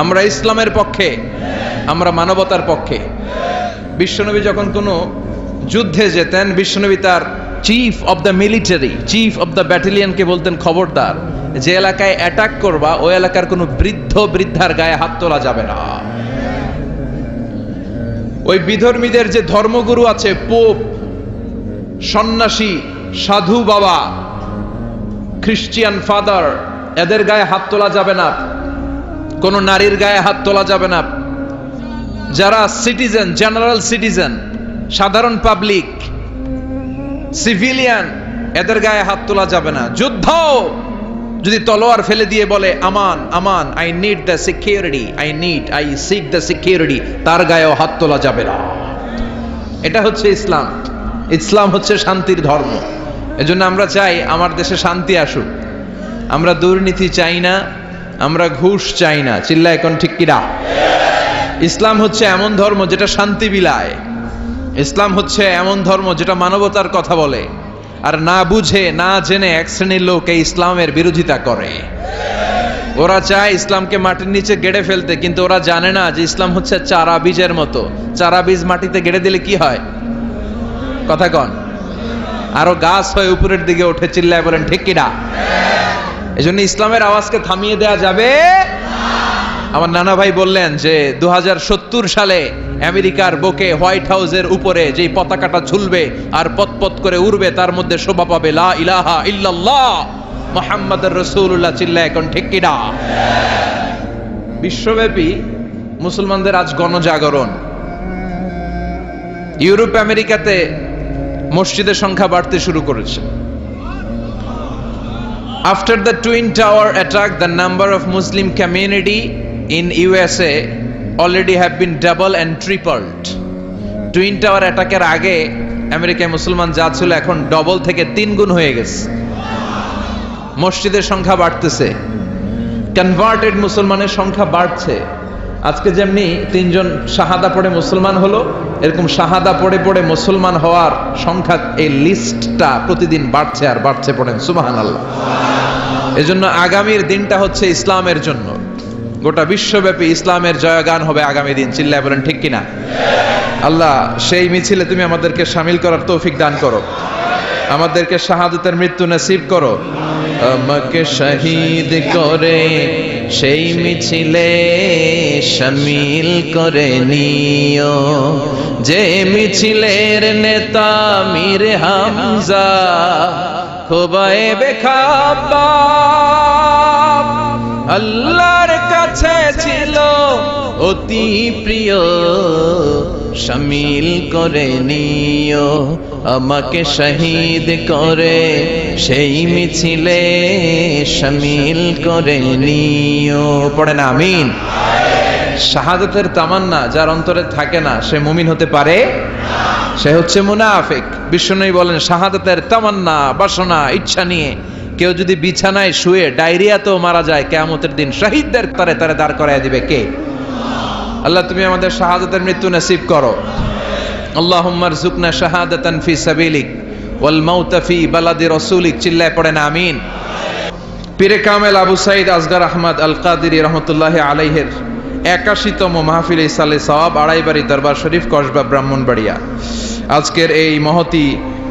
আমরা ইসলামের পক্ষে, আমরা মানবতার পক্ষে। বিশ্বনবী যখন কোনো যুদ্ধে যেতেন, বিশ্বনবী তার chief of the military, chief of the ব্যাটালিয়নকে বলতেন, খবরদার, যে এলাকায় অ্যাটাক করবা ওই এলাকার কোনো বৃদ্ধ বৃদ্ধার গায়ে হাত তোলা যাবে না। ওই বিধর্মীদের যে ধর্মগুরু আছে, পোপ, সন্ন্যাসী, সাধু বাবা, খ্রিস্টিয়ান ফাদার, এদের গায়ে হাত তোলা যাবে না। কোন নারীর গায়ে হাত তোলা যাবে না। যারা সিটিজেন, জেনারেল সিটিজেন, সাধারণ পাবলিক, সিভিলিয়ান, এদের গায়ে হাত তোলা যাবে না। যুদ্ধ যদি তলোয়ার ফেলে দিয়ে বলে আমান আমান, I need the security, I seek the security, তার গায়েও হাত তোলা যাবে না। এটা হচ্ছে ইসলাম। ইসলাম হচ্ছে শান্তির ধর্ম। এজন্য আমরা চাই আমার দেশে শান্তি আসুক। আমরা দুর্নীতি চাই না, আমরা ঘুষ চাই না। চিল্লা এখন ঠিক কিনা? ইসলাম হচ্ছে এমন ধর্ম যেটা শান্তি বিলায়। ইসলাম হচ্ছে এমন ধর্ম যেটা মানবতার কথা বলে। আর না বুঝে না জেনে এক শ্রেণীর লোক এই ইসলামের বিরোধিতা করে। ওরা চায় ইসলামকে মাটির নিচে গেড়ে ফেলতে, কিন্তু ওরা জানে না যে ইসলাম হচ্ছে চারা বীজের মতো। চারা বীজ মাটিতে গেড়ে দিলে কি হয়? কথা কন, আরো গাছ হয়ে উপরের দিকে ওঠে। চিল্লায় বলেন ঠিক কিনা? এজন্য ইসলামের আওয়াজকে থামিয়ে দেয়া যাবে। আমার নানা ভাই বললেন যে 2070 সালে আমেরিকার বুকে হোয়াইট হাউসের উপরে যেই পতাকাটা ঝুলবে আর পতপত করে উড়বে, তার মধ্যে শোভা পাবে লা ইলাহা ইল্লাল্লাহ মুহাম্মাদুর রাসূলুল্লাহ। চিল্লায় এখন ঠিক কিনা? বিশ্বব্যাপী মুসলমানদের আজ গণজাগরণ। ইউরোপ আমেরিকাতে মসজিদের সংখ্যা বাড়তে শুরু করেছে। After the Twin Tower attack, the number of Muslim community in USA already have been double and tripled. Twin Tower attack-এর আগে আমেরিকায় মুসলমান যা ছিল এখন ডবল থেকে 3 গুণ হয়ে গেছে। মসজিদের সংখ্যা বাড়তেছে, কনভার্টেড মুসলমানের সংখ্যা বাড়ছে। আজকে যেমনি 3 জন শাহাদা পড়ে মুসলমান হলো, এরকম শাহাদা পড়ে পড়ে মুসলমান হওয়ার সংখ্যা, এই লিস্টটা প্রতিদিন বাড়ছে আর বাড়ছে। পড়েন সুবহানাল্লাহ। এজন্য আগামীর দিনটা হচ্ছে ইসলামের জন্য। গোটা বিশ্বব্যাপী ইসলামের জয়গান হবে আগামী দিন। চিল্লায় বলেন ঠিক কিনা? আল্লাহ সেই মিছিলে তুমি আমাদেরকে শামিল করার তৌফিক দান করো, আমাদেরকে শাহাদাতের মৃত্যু নসিব করো। আমাকে শহীদ করে সেই মিছিলে শামিল করে নিও, যে মিছিলের নেতা মীর হামজা খোবায়েবে খাব্বাব আল্লাহর কাছে ছিল অতি প্রিয়। শামিল করে নিও, আমাকে শহীদ করে সেই মিছিলে শামিল করে নিও। পড়েন আমিন। শাহাদাতের তামান্না যার অন্তরে থাকে না সে মুমিন হতে পারে? সে হচ্ছে মুনাফিক। বিশ্বনবী বলেন, শাহাদাতের তামান্না, বাসনা, ইচ্ছা নিয়ে কেউ যদি বিছানায় শুয়ে ডায়রিয়াতেও মারা যায়, কিয়ামতের দিন শহীদদের তারে তারে দাঁড় করায় দিবে কে? আল্লাহ, তুমি আমাদের শাহাদাতের মৃত্যু নসিব করো। আল্লাহুম্মা রযুকনা শাহাদাতান ফি সাবিলিক ওয়াল মাউতা ফি বালাদি রাসূলিক। চিল্লায় পড়েন আমিন। পীরে কামেল আবু সাঈদ আসগার আহমদ আল কাদেরী রহমতুল্লাহি আলাইহির 81তম মাহফিল ইসালে সওয়াব, আড়াইবাড়ি দরবার শরীফ, কসবা, ব্রাহ্মণবাড়িয়া। আজকের এই মহতি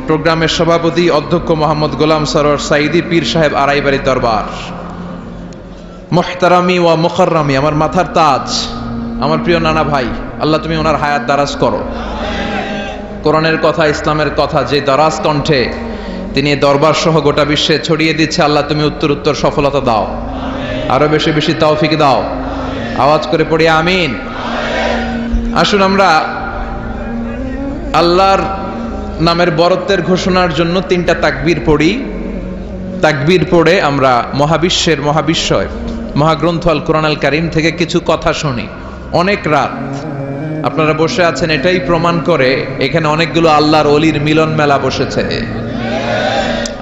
প্রোগ্রামের সভাপতি অধ্যক্ষ মোহাম্মদ গোলাম সরোয়ার সাঈদী পীর সাহেব, আড়াইবাড়ি দরবার। মুহতারামি ওয়া মুকাররামি, আমার মাথার তাজ, আমার প্রিয় নানা ভাই, আল্লাহ তুমি ওনার হায়াত দারাজ করো। কোরআনের কথা, ইসলামের কথা যে দারাজ কণ্ঠে তিনি দরবার সহ গোটা বিশ্বে ছড়িয়ে দিচ্ছে, আল্লাহ তুমি উত্তর উত্তর সফলতা দাও, আরো বেশি বেশি তৌফিক দাও। আওয়াজ করে পড়ি আমিন। আসুন আমরা আল্লাহর নামের বরত্বের ঘোষণার জন্য 3টা তাকবীর পড়ি। তাকবীর পড়ে আমরা মহাবিশ্বের মহাবিশ্বয় মহাগ্রন্থ আল কোরআন আল কারীম থেকে কিছু কথা শুনি। অনেক রাত আপনারা বসে আছেন, এটাই প্রমাণ করে এখানে অনেকগুলো আল্লাহর ওলির মিলন মেলা বসেছে।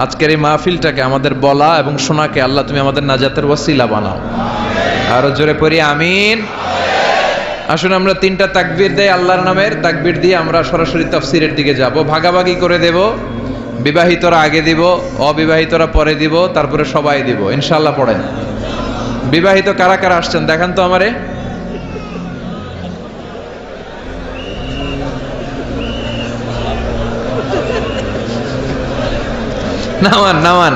আজকের এই মাহফিলটাকে, আমাদের বলা এবং শোনাকে আল্লাহ তুমি আমাদের নাজাতের ওসিলা বানাও। আরো জোরে পড়ি আমিন। আসুন আমরা 3টা তাকবীর দেই আল্লাহর নামের। তাকবীর দিয়ে আমরা সরাসরি তাফসীরের দিকে যাব। ভাগাভাগি করে দেব। বিবাহিতরা আগে দিব, অবিবাহিতরা পরে দিব, তারপরে সবাই দিব ইনশাআল্লাহ। পড়েন। বিবাহিত কারা কারা আসছেন দেখান তো আমারে। নামান নামান,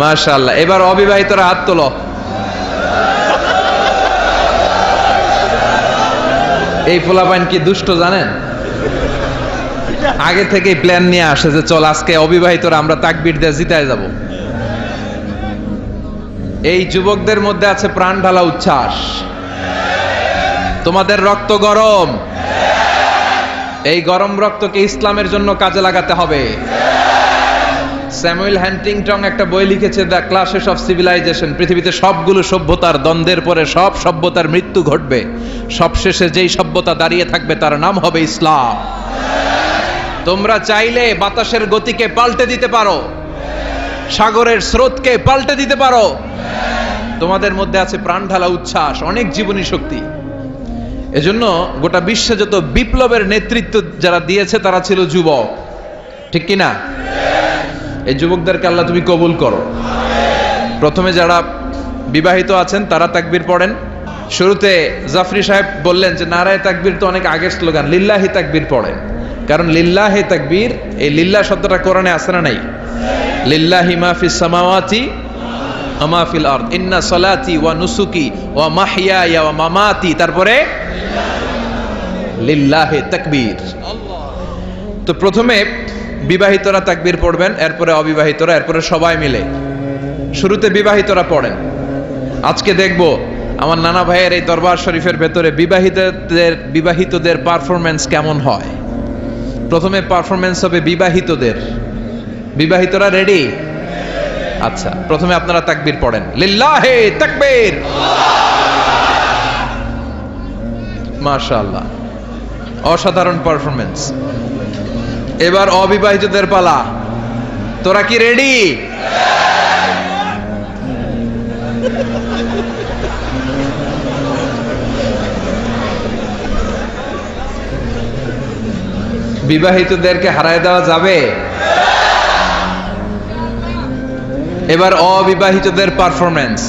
মাশাআল্লাহ। এবার অবিবাহিতরা হাত তোলো। এই পোলাপাইন কি দুষ্ট জানেন, আগে থেকে প্ল্যান নিয়ে আসে যে চল আজকে অবিবাহিতরা আমরা তাকবীর দিয়ে জিতায় যাব। এই যুবকদের মধ্যে আছে প্রাণ ঢালা উচ্ছ্বাস। তোমাদের রক্ত গরম, এই গরম রক্তকে ইসলামের জন্য কাজে লাগাতে হবে। স্যামুয়েল হ্যান্টিংটন একটা বই লিখেছে, দ্য ক্লাসেস অফ সিভিলাইজেশন। পৃথিবীতে সবগুলো সভ্যতার দ্বন্দ্বের পরে সব সভ্যতার মৃত্যু ঘটবে, সবশেষে যেই সভ্যতা দাঁড়িয়ে থাকবে তার নাম হবে ইসলাম। তোমরা চাইলে বাতাসের গতিকে পাল্টে দিতে পারো, সাগরের স্রোতকে পাল্টে দিতে পারো। তোমাদের মধ্যে আছে প্রাণ ঢালা উচ্ছ্বাস, অনেক জীবনী শক্তি। এজন্য গোটা বিশ্বে যত বিপ্লবের নেতৃত্ব যারা দিয়েছে তারা ছিল যুবক, ঠিক কিনা? এই যুবকদেরকে আল্লাহ তুমি কবুল করো। প্রথমে যারা বিবাহিত আছেন তারা তাকবীর পড়েন। শুরুতে জাফরি সাহেব বললেন যে নারায়ে তাকবীর তো অনেক আগের স্লোগান, লিল্লাহি তাকবীর পড়েন। কারণ লিল্লাহি তাকবীর, এই লিল্লাহ শব্দটা কোরআনে আছে না নাই? লিল্লাহি মা ফিস সামাওয়াতি ওয়া মা ফিল আরদ, ইন্না সলাতি ওয়া নুসুকি ওয়া মাহইয়ায়া ওয়া মামাতি, তারপরে লিল্লাহি তাকবীর। তো প্রথমে বিবাহিতরা তাকবীর পড়বেন, এরপরে অবিবাহিতরা, এরপরে সবাই মিলে। শুরুতে বিবাহিতরা পড়েন। আজকে দেখব আমার নানা ভাইয়ের এই দরবার শরীফের ভেতরে বিবাহিতদের পারফরম্যান্স কেমন হয়। প্রথমে পারফরম্যান্স হবে বিবাহিতদের। বিবাহিতরা রেডি? আচ্ছা, প্রথমে আপনারা তাকবীর পড়েন, লিল্লাহি তাকবীর। মাশাআল্লাহ, অসাধারণ পারফরম্যান্স। এবার অবিবাহিতদের পালা। তোরা কি রেডি? বিবাহিতদেরকে হারায় দেওয়া যাবে? এবার অবিবাহিতদের পারফরম্যান্স।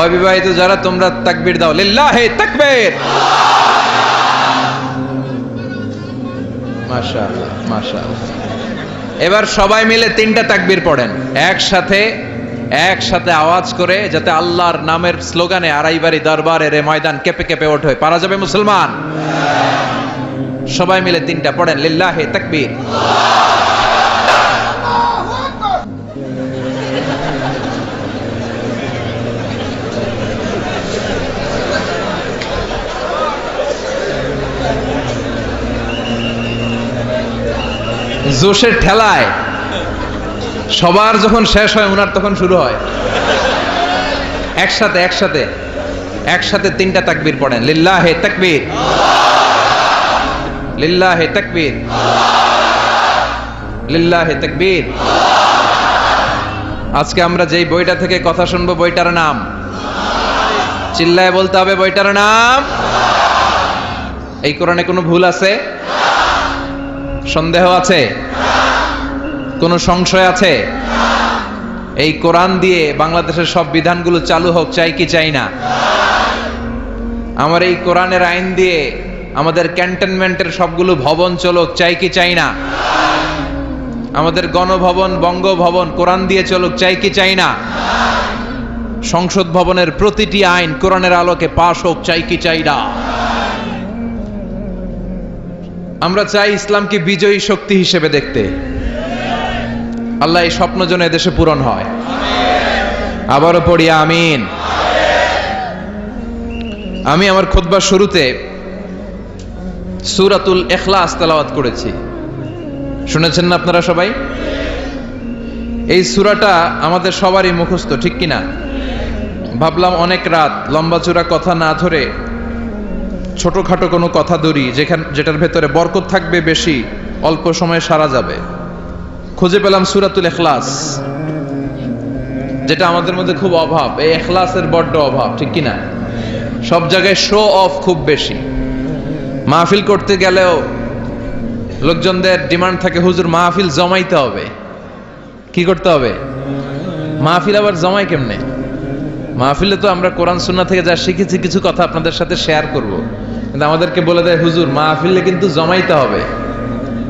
অবিবাহিত যারা, তোমরা তাকবীর দাও, লিল্লাহি তাকবীর। মাশাআল্লাহ মাশাআল্লাহ। এবার সবাই মিলে 3টা তাকবীর পড়েন একসাথে আওয়াজ করে, যাতে আল্লাহর নামের স্লোগানে আড়াইবাড়ি দরবারের ময়দান কেঁপে কেঁপে ওঠে। পারা যাবে মুসলমান? সবাই মিলে 3টা পড়েন, লিল্লাহি তাকবীর। জোশের ঠেলায় সবার যখন শেষ হয় ওনার তখন শুরু হয়। একসাথে একসাথে 3টা তাকবীর পড়েন, লিল্লাহে তাকবীর, লিল্লাহে তাকবীর, লিল্লাহে তাকবীর। আজকে আমরা যেই বইটা থেকে কথা শুনবো বইটার নাম, চিল্লায় বলতে হবে বইটার নাম। এই কোরআনে কোনো ভুল আছে? সন্দেহ আছে? কোনো সংশয় আছে? এই কোরআন দিয়ে বাংলাদেশের সব বিধানগুলো চালু হোক, চাই কি চাই না? আমার এই কোরআনের আইন দিয়ে আমাদের ক্যান্টনমেন্টের সবগুলো ভবন চলুক, চাই কি চাই না? আমাদের গণভবন, বঙ্গভবন কোরআন দিয়ে চলুক, চাই কি চাই না? সংসদ ভবনের প্রতিটি আইন কোরআনের আলোকে পাশ হোক, চাই কি চাই না? আমরা চাই ইসলামকে বিজয়ী শক্তি হিসেবে দেখতে। আল্লাহ এই স্বপ্ন যেন এদেশে পূরণ হয়। আবারও পড়ি আমিন। আমি আমার খুতবার শুরুতে সূরাতুল ইখলাস তেলাওয়াত করেছি, শুনেছেন না আপনারা সবাই? এই সূরাটা আমাদের সবারই মুখস্থ, ঠিক কিনা? ভাবলাম অনেক রাত লম্বা চূড়া কথা না ধরে ছোটখাটো কোনো কথা ধরি, যেটার ভেতরে বরকত থাকবে বেশি, অল্প সময়ে সারা যাবে। খুঁজে পেলাম সূরাতুল ইখলাস, যেটা আমাদের মধ্যে খুব অভাব। এই ইখলাসের বড্ড অভাব, ঠিক কিনা? সব জায়গায় শো অফ খুব বেশি। মাহফিল করতে গেলেও লোকজনদের ডিমান্ড থাকে, হুজুর মাহফিল জমাইতে হবে। কি করতে হবে? মাহফিল আবার জমাই কেমনে? মাহফিলে তো আমরা কোরআন সুন্নাহ থেকে যা শিখেছি কিছু কথা আপনাদের সাথে শেয়ার করব, কিন্তু আমাদেরকে বলে দেয় হুজুর মাহফিলে কিন্তু জমাইতে হবে।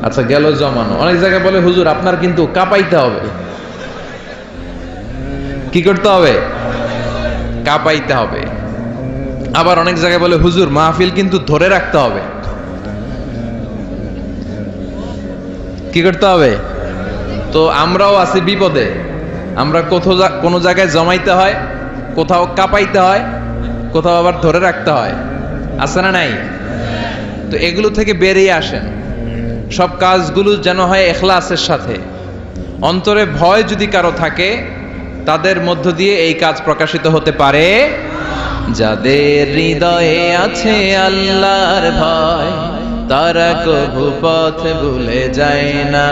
আচ্ছা গেল জমানো। অনেক জায়গায় বলে হুজুর আপনার কিন্তু কাঁপাইতে হবে। কি করতে হবে? কাঁপাইতে হবে। আবার অনেক জায়গায় বলে হুজুর মাহফিল কিন্তু ধরে রাখতে হবে। কি করতে হবে? তো আমরাও আছি বিপদে। আমরা কোনো জায়গায় জমাইতে হয়, কোথাও কাঁপাইতে হয়, কোথাও আবার ধরে রাখতে হয়। আছে না নাই? তো এগুলো থেকে বেরিয়ে আসেন। সব কাজগুলো যেন হয় ইখলাসের সাথে। অন্তরে ভয় যদি কারো থাকে, তাদের মধ্য দিয়ে এই কাজ প্রকাশিত হতে পারে। যাদের হৃদয়ে আছে আল্লাহর ভয়, তারা কভু পথ ভুলে যায় না।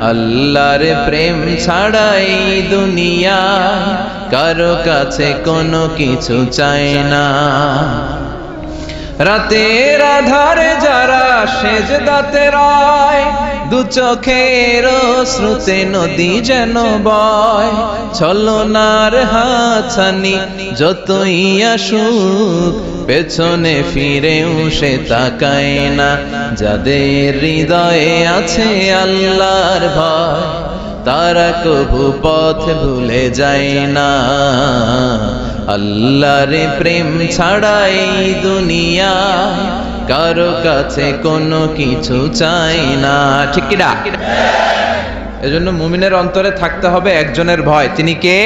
আল্লাহর প্রেম ছাড়া এই দুনিয়ায় কারো কাছে কোনো কিছু চায় না। রাতের আধারে যারা সেজদাতে রয়, দু চোখের শ্রুতে নদী যেন বয়। ছলনার হাতছানি যতই আসুক, পেছনে ফিরেও সে তাকায় না। যাদের হৃদয়ে আছে আল্লাহর ভয়, তারা কভু পথ ভুলে যায় না। আল্লাহর প্রেম ছাড়া এই দুনিয়া কারো কাছে কোনো কিছু চাই না, ঠিক কি না? এজন্য মুমিনের অন্তরে থাকতে হবে একজনের ভয়, তিনি কে?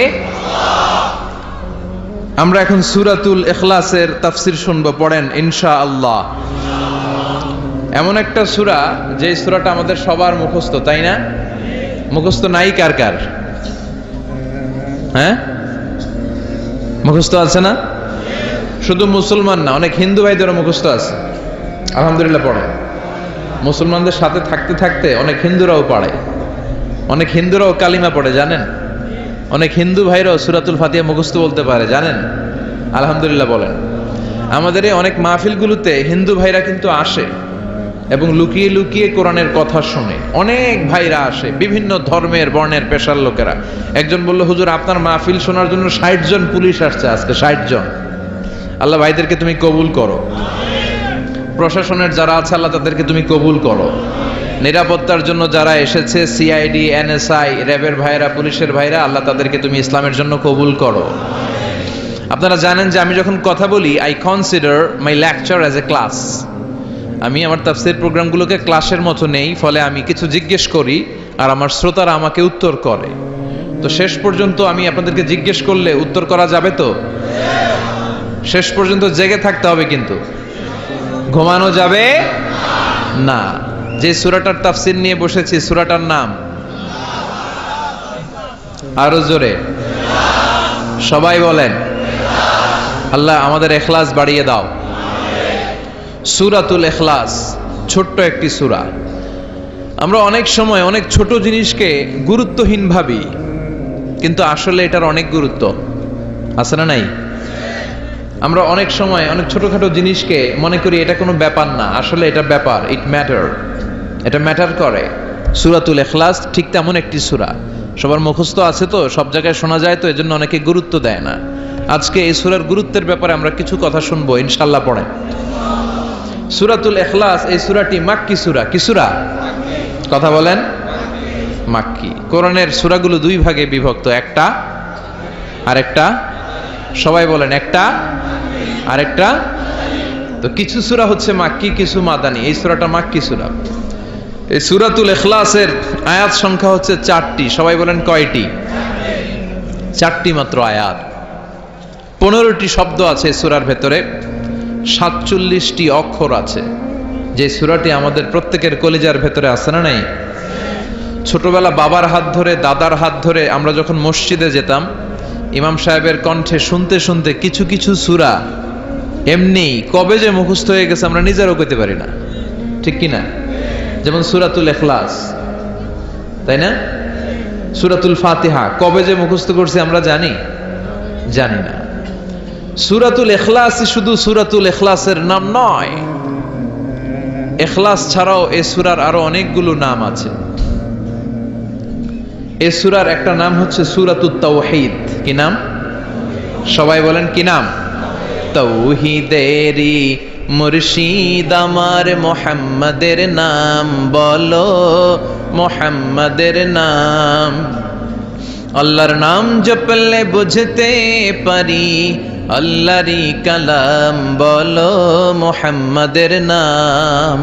আমরা এখন সূরাতুল ইখলাসের তাফসীর শুনবো, পড়েন ইনশাআল্লাহ। এমন একটা সূরা যে সূরাটা আমাদের সবার মুখস্থ, তাই না? মুখস্থ নাই কার কার? হ্যাঁ, মুখস্থ আছে না? শুধু মুসলমান না, অনেক হিন্দু ভাইদেরও মুখস্থ আছে। আলহামদুলিল্লাহ পড়ে। মুসলমানদের সাথে থাকতে থাকতে অনেক হিন্দুরাও পড়ে, অনেক হিন্দুরাও কালিমা পড়ে, জানেন? অনেক হিন্দু ভাইরাও সূরাতুল ফাতিহা মুখস্থ বলতে পারে, জানেন? আলহামদুলিল্লাহ বলেন। আমাদের এই অনেক মাহফিলগুলোতে হিন্দু ভাইরা কিন্তু আসে এবং লুকিয়ে লুকিয়ে কোরআনের কথা শুনে। অনেক ভাইরা আসে, বিভিন্ন ধর্মের বর্ণের পেশার লোকেরা। একজন বলল হুজুর আপনার মাহফিল শোনার জন্য 60 জন পুলিশ আসছে আজকে, 60 জন। আল্লাহ ভাইদেরকে তুমি কবুল করো। প্রশাসনের যারা আছে আল্লাহ তাদেরকে তুমি কবুল করো। নিরাপত্তার জন্য যারা এসেছে, সিআইডি, এনএসআই, র্যাবের ভাইরা, পুলিশের ভাইরা, আল্লাহ তাদেরকে তুমি ইসলামের জন্য কবুল করো। আপনারা জানেন যে আমি যখন কথা বলি, I consider my lecture as a class. আমি আমার তাফসীর প্রোগ্রামগুলোকে ক্লাসের মতো নেই, ফলে আমি কিছু জিজ্ঞেস করি আর আমার শ্রোতারা আমাকে উত্তর করে। তো শেষ পর্যন্ত আমি আপনাদেরকে জিজ্ঞেস করলে উত্তর করা যাবে তো? শেষ পর্যন্ত জেগে থাকতে হবে, কিন্তু ঘুমানো যাবে না। যে সূরাটার তাফসীর নিয়ে বসেছি, সূরাটার নাম আরো জোরে সবাই বলেন। আল্লাহ আমাদের ইখলাস বাড়িয়ে দাও। সূরাতুল ইখলাস ছোট্ট একটি সূরা। আমরা অনেক সময় অনেক ছোট জিনিসকে গুরুত্বহীন ভাবি, কিন্তু আসলে এটার অনেক গুরুত্ব আছে না নাই? আমরা অনেক সময় অনেক ছোটখাটো জিনিসকে মনে করি এটা কোনো ব্যাপার না, আসলে এটা ব্যাপার, ইট ম্যাটার, এটা ম্যাটার করে। সূরাতুল ইখলাস ঠিক তেমন একটি সূরা। সবার মুখস্থ আছে তো, সব জায়গায় শোনা যায় তো, এজন্য অনেকে গুরুত্ব দেয় না। আজকে এই সূরার গুরুত্বের ব্যাপারে আমরা কিছু কথা শুনবো ইনশাআল্লাহ। পড়েন। সূরাতুল ইখলাস এই সূরাটি মাক্কি সূরা। কি সূরা? কথা বলেন। মাক্কি। কোরআনের সূরাগুলো দুই ভাগে বিভক্ত, একটা আরেকটা। সবাই বলেন, একটা আরেকটা। তো কিছু সূরা হচ্ছে মাক্কি, কিছু মাদানী। এই সূরাটা মাক্কি সূরা। এই সূরাতুল ইখলাসের আয়াত সংখ্যা হচ্ছে 4টি। সবাই বলেন কয়টি? 4টি মাত্র আয়াত। 15টি শব্দ আছে এই সূরার ভেতরে, 47টি অক্ষর আছে। যে সূরাটি আমাদের প্রত্যেকের কলিজার ভেতরে আছে না নাই? ছোটবেলা বাবার হাত ধরে, দাদার হাত ধরে আমরা যখন মসজিদে যেতাম, ইমাম সাহেবের কণ্ঠে শুনতে শুনতে কিছু কিছু সূরা এমনি কবে যে মুখস্থ হয়ে গেছে আমরা নিজেরও কইতে পারি না, ঠিক কি না? যেমন সূরাতুল ইখলাস, তাই না? সূরাতুল ফাতিহা কবে যে মুখস্থ করছি আমরা জানি না। সূরাতুল ইখলাস শুধু সূরাতুল ইখলাসের নাম নয়, ইখলাস ছাড়াও এই সূরার আরো অনেকগুলো নাম আছে। এই সূরার একটা নাম হচ্ছে সূরাতুত তাওহীদ। কি নাম? সবাই বলেন কি নাম? তাওহীদেরই মুর্শিদ আমার মুহাম্মাদের নাম বলো, মুহাম্মাদের নাম। আল্লাহর নাম জপলে বুঝতে পারি আল্লাহরই কালাম বলো, মুহাম্মাদের নাম।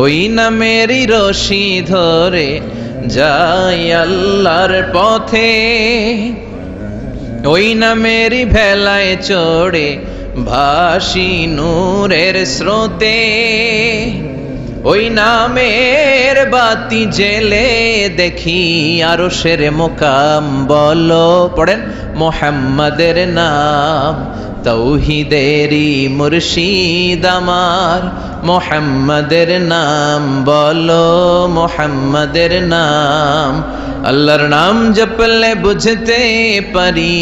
ওই নামেরই রশি ধরে যাই আল্লাহর পথে, ওই নামেরই ভেলায় চড়ে ভাসি নূরের স্রোতে। ওই নামের বাতি জেলে দেখি আরশের মুকাম বলো, পড়েন, মুহাম্মাদের নাম। তাওহীদেরই মুর্শিদ আমার মুহাম্মাদের নাম বলো, মুহাম্মাদের নাম। আল্লাহর নাম জপলে বুঝতে পারি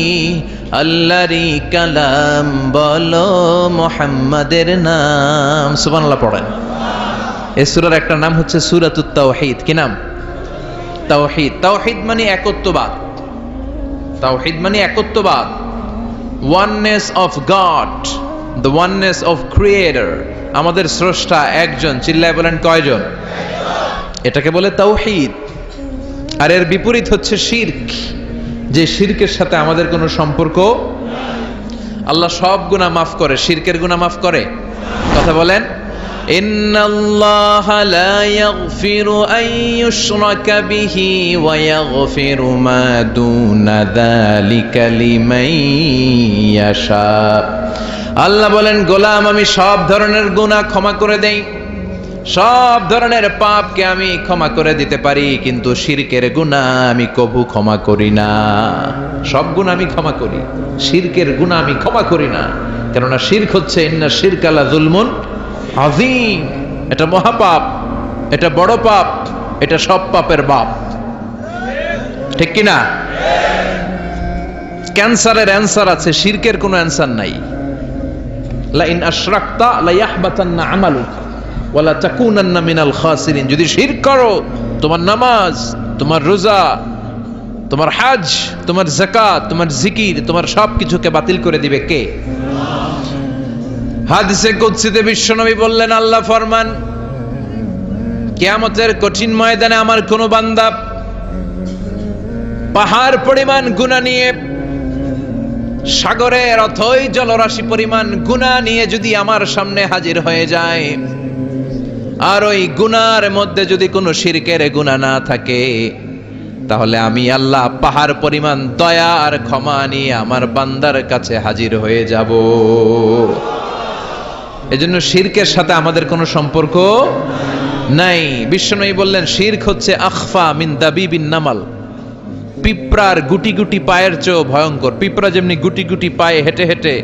আল্লাহরই কালাম বলো, মুহাম্মাদের নাম। সুবহানাল্লাহ পড়েন। এই সূরার একটা নাম হচ্ছে সূরাতুত তাওহীদ। কি নাম? তাওহীদ। তাওহীদ মানে একত্ববাদ। তাওহীদ মানে একত্ববাদ, oneness of God, the oneness of creator. আমাদের স্রষ্টা একজন। চিল্লায় বলেন কয়জন? এটাকে বলে তাওহীদ। আর এর বিপরীত হচ্ছে শিরক, যে শিরকের সাথে আমাদের কোনো সম্পর্ক। আল্লাহ সব গুনাহ মাফ করে, শিরকের গুনাহ মাফ করে? কথা বলেন। ইন্নাল্লাহা লা ইয়াগফিরু আন ইউশরাকা বিহি ওয়া ইয়াগফিরু মা দুনা যালিকা লিমান ইয়াশা। আল্লাহ বলেন, গোলাম আমি সব ধরনের গুনাহ ক্ষমা করে দেই, সব ধরনের পাপকে আমি ক্ষমা করে দিতে পারি, কিন্তু শিরকের গুনাহ আমি কবু ক্ষমা করি না। সব গুনাহ আমি ক্ষমা করি, শিরকের গুনাহ আমি ক্ষমা করি না। কেননা শিরক হচ্ছে ইন্না শিরকা লা যুলমুন আযীম। এটা মহাপাপ, এটা বড় পাপ, এটা সব পাপের বাপ, ঠিক কি না? ক্যান্সারের অ্যানসার আছে, শিরকের কোনো অ্যানসার নাই। লা ইন আশরাকতা লা ইয়াহবাতান্না আমালুকা ওয়ালা তাকুনান্না মিনাল খাসিরিন। যদি শিরক করো, তোমার নামাজ, তোমার রোজা, তোমার হজ, তোমার যাকাত, তোমার জিকির, তোমার সবকিছুকে বাতিল করে দিবে কে? হাদিসে কুদসিতে বিশ্বনবী বললেন, আল্লাহ ফরমান, কিয়ামতের কঠিন ময়দানে আমার কোন বান্দা পাহাড় পরিমাণ গুনাহ নিয়ে, সাগরের অথই জলরাশি পরিমাণ গুনাহ নিয়ে যদি আমার সামনে হাজির হয়ে যায়, আর ওই গুনার মধ্যে যদি কোনো শিরকের গুনাহ না থাকে, তাহলে আমি আল্লাহ পাহাড় পরিমাণ দয়া আর ক্ষমা নিয়ে আমার বান্দার কাছে হাজির হয়ে যাব। এজন্য শিরকের সাথে আমাদের কোনো সম্পর্ক নাই। বিশ্বনবী বললেন, শিরক হচ্ছে আখফা মিন দাবিবিন নামাল। পিঁপড়ার গুটি গুটি পায়ের চেয়েও ভয়ঙ্কর। পিঁপড়া যেমনি গুটি গুটি পায়ে হেঁটে হেঁটে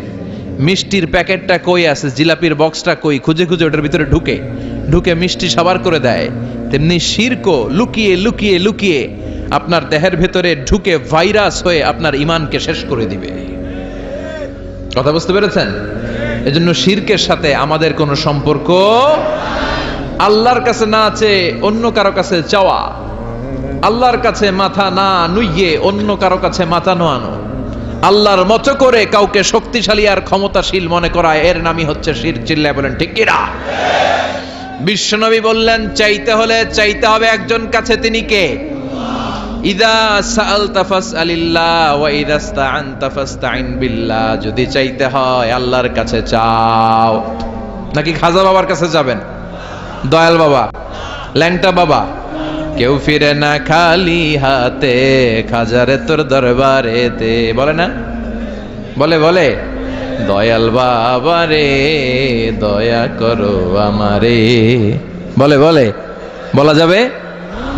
মিষ্টির প্যাকেটটা কই আছে, জিলাপির বক্সটা কই, খুঁজে খুঁজে ওটার ভিতরে ঢুকে ঢুকে মিষ্টি সাবার করে দেয়, তেমনি শিরকও লুকিয়ে লুকিয়ে লুকিয়ে আপনার দেহের ভেতরে ঢুকে ভাইরাস হয়ে আপনার ঈমানকে শেষ করে দিবে। কথা বুঝতে পেরেছেন? এজন্য শিরকের সাথে আমাদের কোনো সম্পর্ক আল্লাহর কাছে না আছে অন্য কারো কাছে চাওয়া, আল্লাহর কাছে মাথা না নুইয়ে অন্য কারো কাছে মাথা নোয়ানো, আল্লাহর মতো করে কাউকে শক্তিশালী আর ক্ষমতাশীল মনে করা, এর নামই হচ্ছে শিরক। চিল্লায় বলেন ঠিক কিনা? বিশ্বনবী বললেন চাইতে হলে চাইতে হবে একজন কাছে, তিনি কে? ইদা সাআলতা ফাসআলিল্লাহ ওয়া ইদা ইসতাআনতা ফাসতাইন বিল্লাহ। যদি চাইতে হয় আল্লাহর কাছে চাও। নাকি খাজা বাবার কাছে যাবেন? দয়াল বাবা, ল্যাংটা বাবা, কেউ ফিরে না খালি হাতে, খাজারে তোর দরবারেতে, বলে না? বলে বলে দয়াল বাবা রে দয়া করো আমারে, বলে বলে বলা যাবে?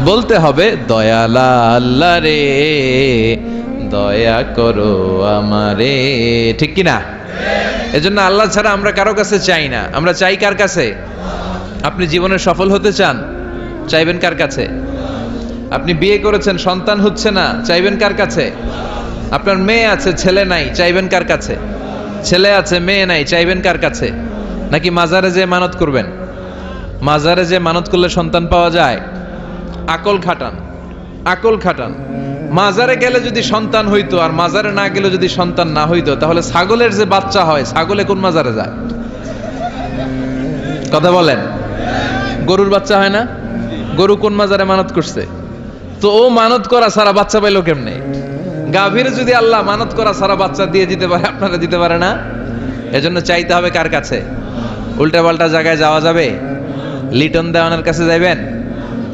বলতে হবে দয়াল আল্লাহ রে দয়া করো আমারে, ঠিক কি না? এজন্য আল্লাহ ছাড়া আমরা কারো কাছে চাই না। আমরা চাই কার কাছে? আপনি জীবনে সফল হতে চান, চাইবেন কার কাছে? আপনি বিয়ে করেছেন, সন্তান হচ্ছে না, চাইবেন কার কাছে? আপনার মেয়ে আছে, ছেলে নাই, চাইবেন কার কাছে? ছেলে আছে, মেয়ে নাই, চাইবেন কার কাছে? নাকি মাজারে যে মানত করবেন? মাজারে যে মানত করলে সন্তান পাওয়া যায়? আকল খাটান, আকল খাটান। মাজারে গেলে যদি সন্তান হইতো আর মাজারে না গেলে যদি সন্তান না হইতো, তাহলে ছাগলের যে বাচ্চা হয়, ছাগলে কোন মাজারে যায়? কথা বলেন। গরুর বাচ্চা হয় না? গরু কোন মাজারে মানত করছে? তো ও মানত করা সারা বাচ্চা পাইলো কেমনে? গাভীর যদি আল্লাহ মানত করা সারা বাচ্চা দিয়ে দিতে পারে, আপনারা দিতে পারে না? এজন্য চাইতে হবে কার কাছে? উল্টা পাল্টা জায়গায় যাওয়া যাবে? লিটন দেওয়ানের কাছে যাইবেন?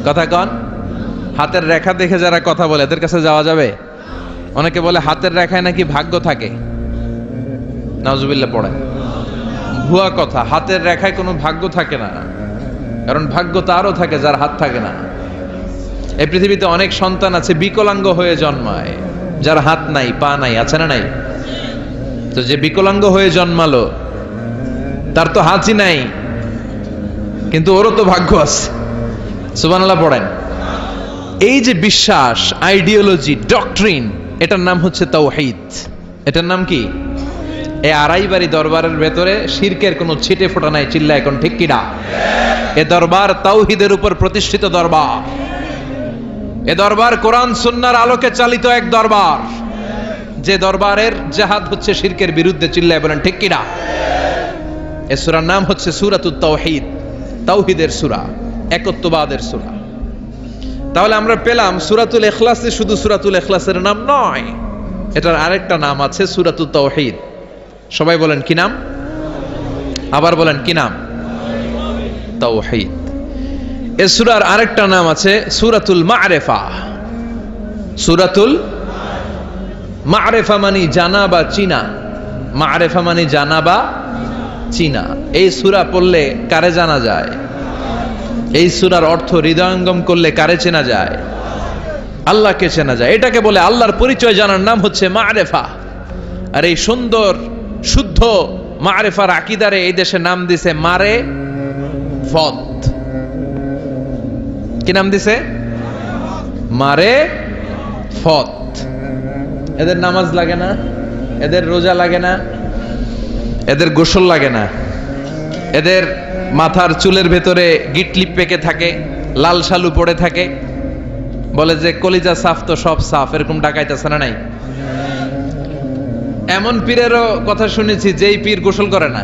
কথা কন। হাতের রেখা দেখে যারা কথা বলে এদের কাছে যাওয়া যাবে? অনেকে বলে হাতের রেখায় নাকি ভাগ্য থাকে। নাউজুবিল্লাহ পড়েন। ভুয়া কথা। হাতের রেখায় কোনো ভাগ্য থাকে না, কারণ ভাগ্য তারও থাকে যার হাত থাকে না। এই পৃথিবীতে অনেক সন্তান আছে বিকলাঙ্গ হয়ে জন্মায়, যার হাত নাই পা নাই, আছে না নাই? তো যে বিকলাঙ্গ হয়ে জন্মালো তার তো হাতই নাই, কিন্তু ওরও তো ভাগ্য আছে। সুবহানাল্লাহ পড়েন। এই যে বিশ্বাস, আইডিওলজি, ডক্ট্রিন, এটার নাম হচ্ছে তাওহীদ। এটার নাম কি? এই আড়াইবাড়ি দরবারের ভেতরে শিরকের কোনো ছিটে ফোটা নাই। চিল্লা এখন ঠিক কিনা? এ দরবার তাওহীদের উপর প্রতিষ্ঠিত দরবার। এ দরবার কোরআন সুন্নাহর আলোকে চালিত এক দরবার, যে দরবারের জিহাদ হচ্ছে শিরকের বিরুদ্ধে। চিল্লায় বলেন ঠিক কিনা? এ সূরার নাম হচ্ছে সূরাতুত তাওহীদ, তাওহীদের সূরা, একত্ববাদের সূরা। তাহলে আমরা পেলাম সূরাতুল ইখলাস শুধু সূরাতুল ইখলাসের নাম নয়, এটার আরেকটা নাম আছে সূরাতুত তাওহীদ। সবাই বলেন কি নাম? আবার বলেন কি নাম? তাওহীদ। এই সূরার আরেকটা নাম আছে সূরাতুল মা'রিফা। সূরাতুল মা'রিফা মানে জানা বা চিনা। মা'রিফা মানে জানা বা চিনা। এই সূরা পড়লে কারে জানা যায়? এই সূরার অর্থ হৃদয়ঙ্গম করলে কারে চেনা যায়? আল্লাহকে চেনা যায়। এটাকে বলে আল্লাহর পরিচয় জানার নাম হচ্ছে মা'রিফা। আর এই সুন্দর শুদ্ধ মা'রিফার আকীদারে এই দেশে নাম দিছে মারে ফত। কি নাম দিছে? মারে ফত। এদের নামাজ লাগে না, এদের রোজা লাগে না, এদের গোসল লাগে না, এদের মাথার চুলের ভেতরে গিটলিপ পেকে থাকে, লাল শালু পড়ে থাকে, বলে যে কলিজা সাফ তো সব সাফ, এরকম ডাকাইতেছে না নাই? এমন পীরেরও কথা শুনেছি যেই পীর গোসল করে না।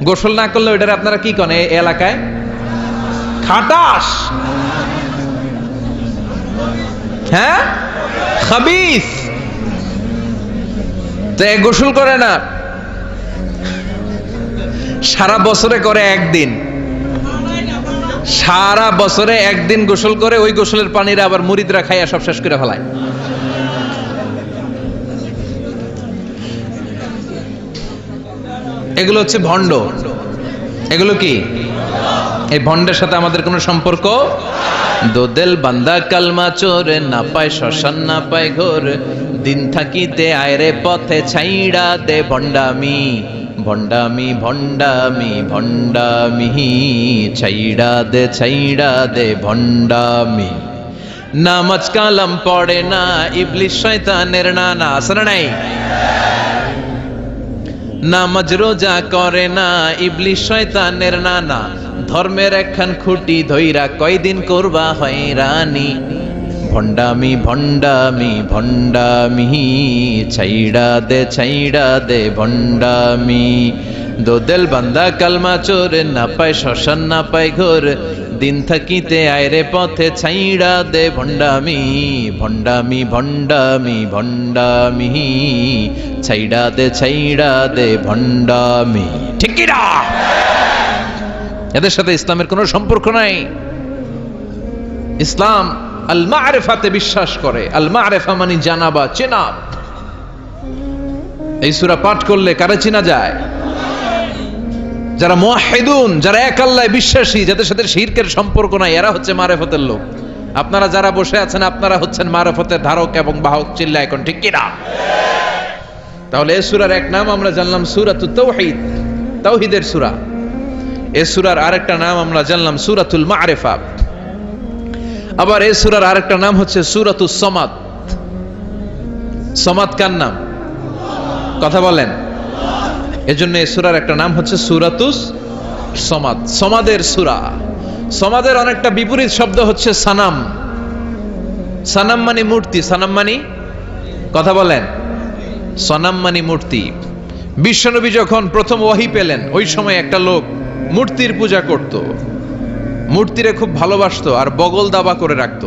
গোসল না করলে ওইটারে আপনারা কি করেন এই এলাকায়? খাটাস। হ্যাঁ, খাবিস। তো গোসল করে না, সারা বছরে করে একদিন। সারা বছরে একদিন গোসল করে, ওই গোসলের পানিরে আবার মুরিদরা খাইয়া সব শেষ করে ফেলায়। এগুলো হচ্ছে ভণ্ড। এগুলো কি? এই ভণ্ডের সাথে আমাদের কোনো সম্পর্ক? দো দিল বান্দা কালমা চোরে, না পায় শ্মশান না পায় ঘোর, দিন থাকিতে আয়রে পথে ছাইড়া দে ভণ্ডামি ভণ্ডামি ভণ্ডামি ভণ্ডামি ছাইড়া দে ভণ্ডামি নামাজ কালাম পড়ে না ইবলিশ শয়তানের নানা আসলে নাই নামাজ রোজা করে না ইবলিশ শয়তানের নানা ধর্মের একখান খুঁটি ধইরা কয়দিন করবা হয়রানি ভণ্ডামি ভণ্ডামি ভণ্ডামি ছাইড়া দে ভণ্ডামি দোদেল বান্দা কালমা চোর না পায় শ্মশান না পায় ঘোর দিন থাকিতে আয়রে পথে ছাইড়া দে ভণ্ডামি ভণ্ডামি ভণ্ডামি ভণ্ডামি ছাইড়া দে ভণ্ডামি ঠিক কি না? এদের সাথে ইসলামের কোনো সম্পর্ক নাই। ইসলাম আল মা'রিফাতে বিশ্বাস করে। আল মা'রিফা মানে জানা বা চেনা। এই সূরা পাঠ করলে কারে চেনা যায়? যারা মুওয়াহহিদুন, যারা এক আল্লাহয় বিশ্বাসী, যাদের সাথে শিরকের সম্পর্ক নাই, এরা হচ্ছে মারিফাতের লোক। আপনারা যারা বসে আছেন আপনারা হচ্ছেন মারিফাতের ধারক এবং বাহক। চিল্লা এখন ঠিক কি না? তাহলে এই সূরার এক নাম আমরা জানলাম সূরাতুত তাওহীদ, তাওহীদের সূরা। এই সূরার আরেকটা নাম আমরা জানলাম সূরাতুল মা'রিফা। আবার এই সূরার আরেকটা নাম হচ্ছে সূরাতুস সামাদ। সামাদ কার নাম? কথা বলেন। এজন্য এই সূরার একটা নাম হচ্ছে সূরাতুস সামাদ, সমাদের সূরা। সমাদের অনেকটা বিপরীত শব্দ হচ্ছে সানাম। সানাম মানে মূর্তি, সানাম মানে কথা বলেন, সনাম মানে মূর্তি। বিশ্বনবী যখন প্রথম ওহী পেলেন ওই সময় একটা লোক মূর্তির পূজা করত, মূর্তিরে খুব ভালোবাসতো আর বগল দাবা করে রাখতো।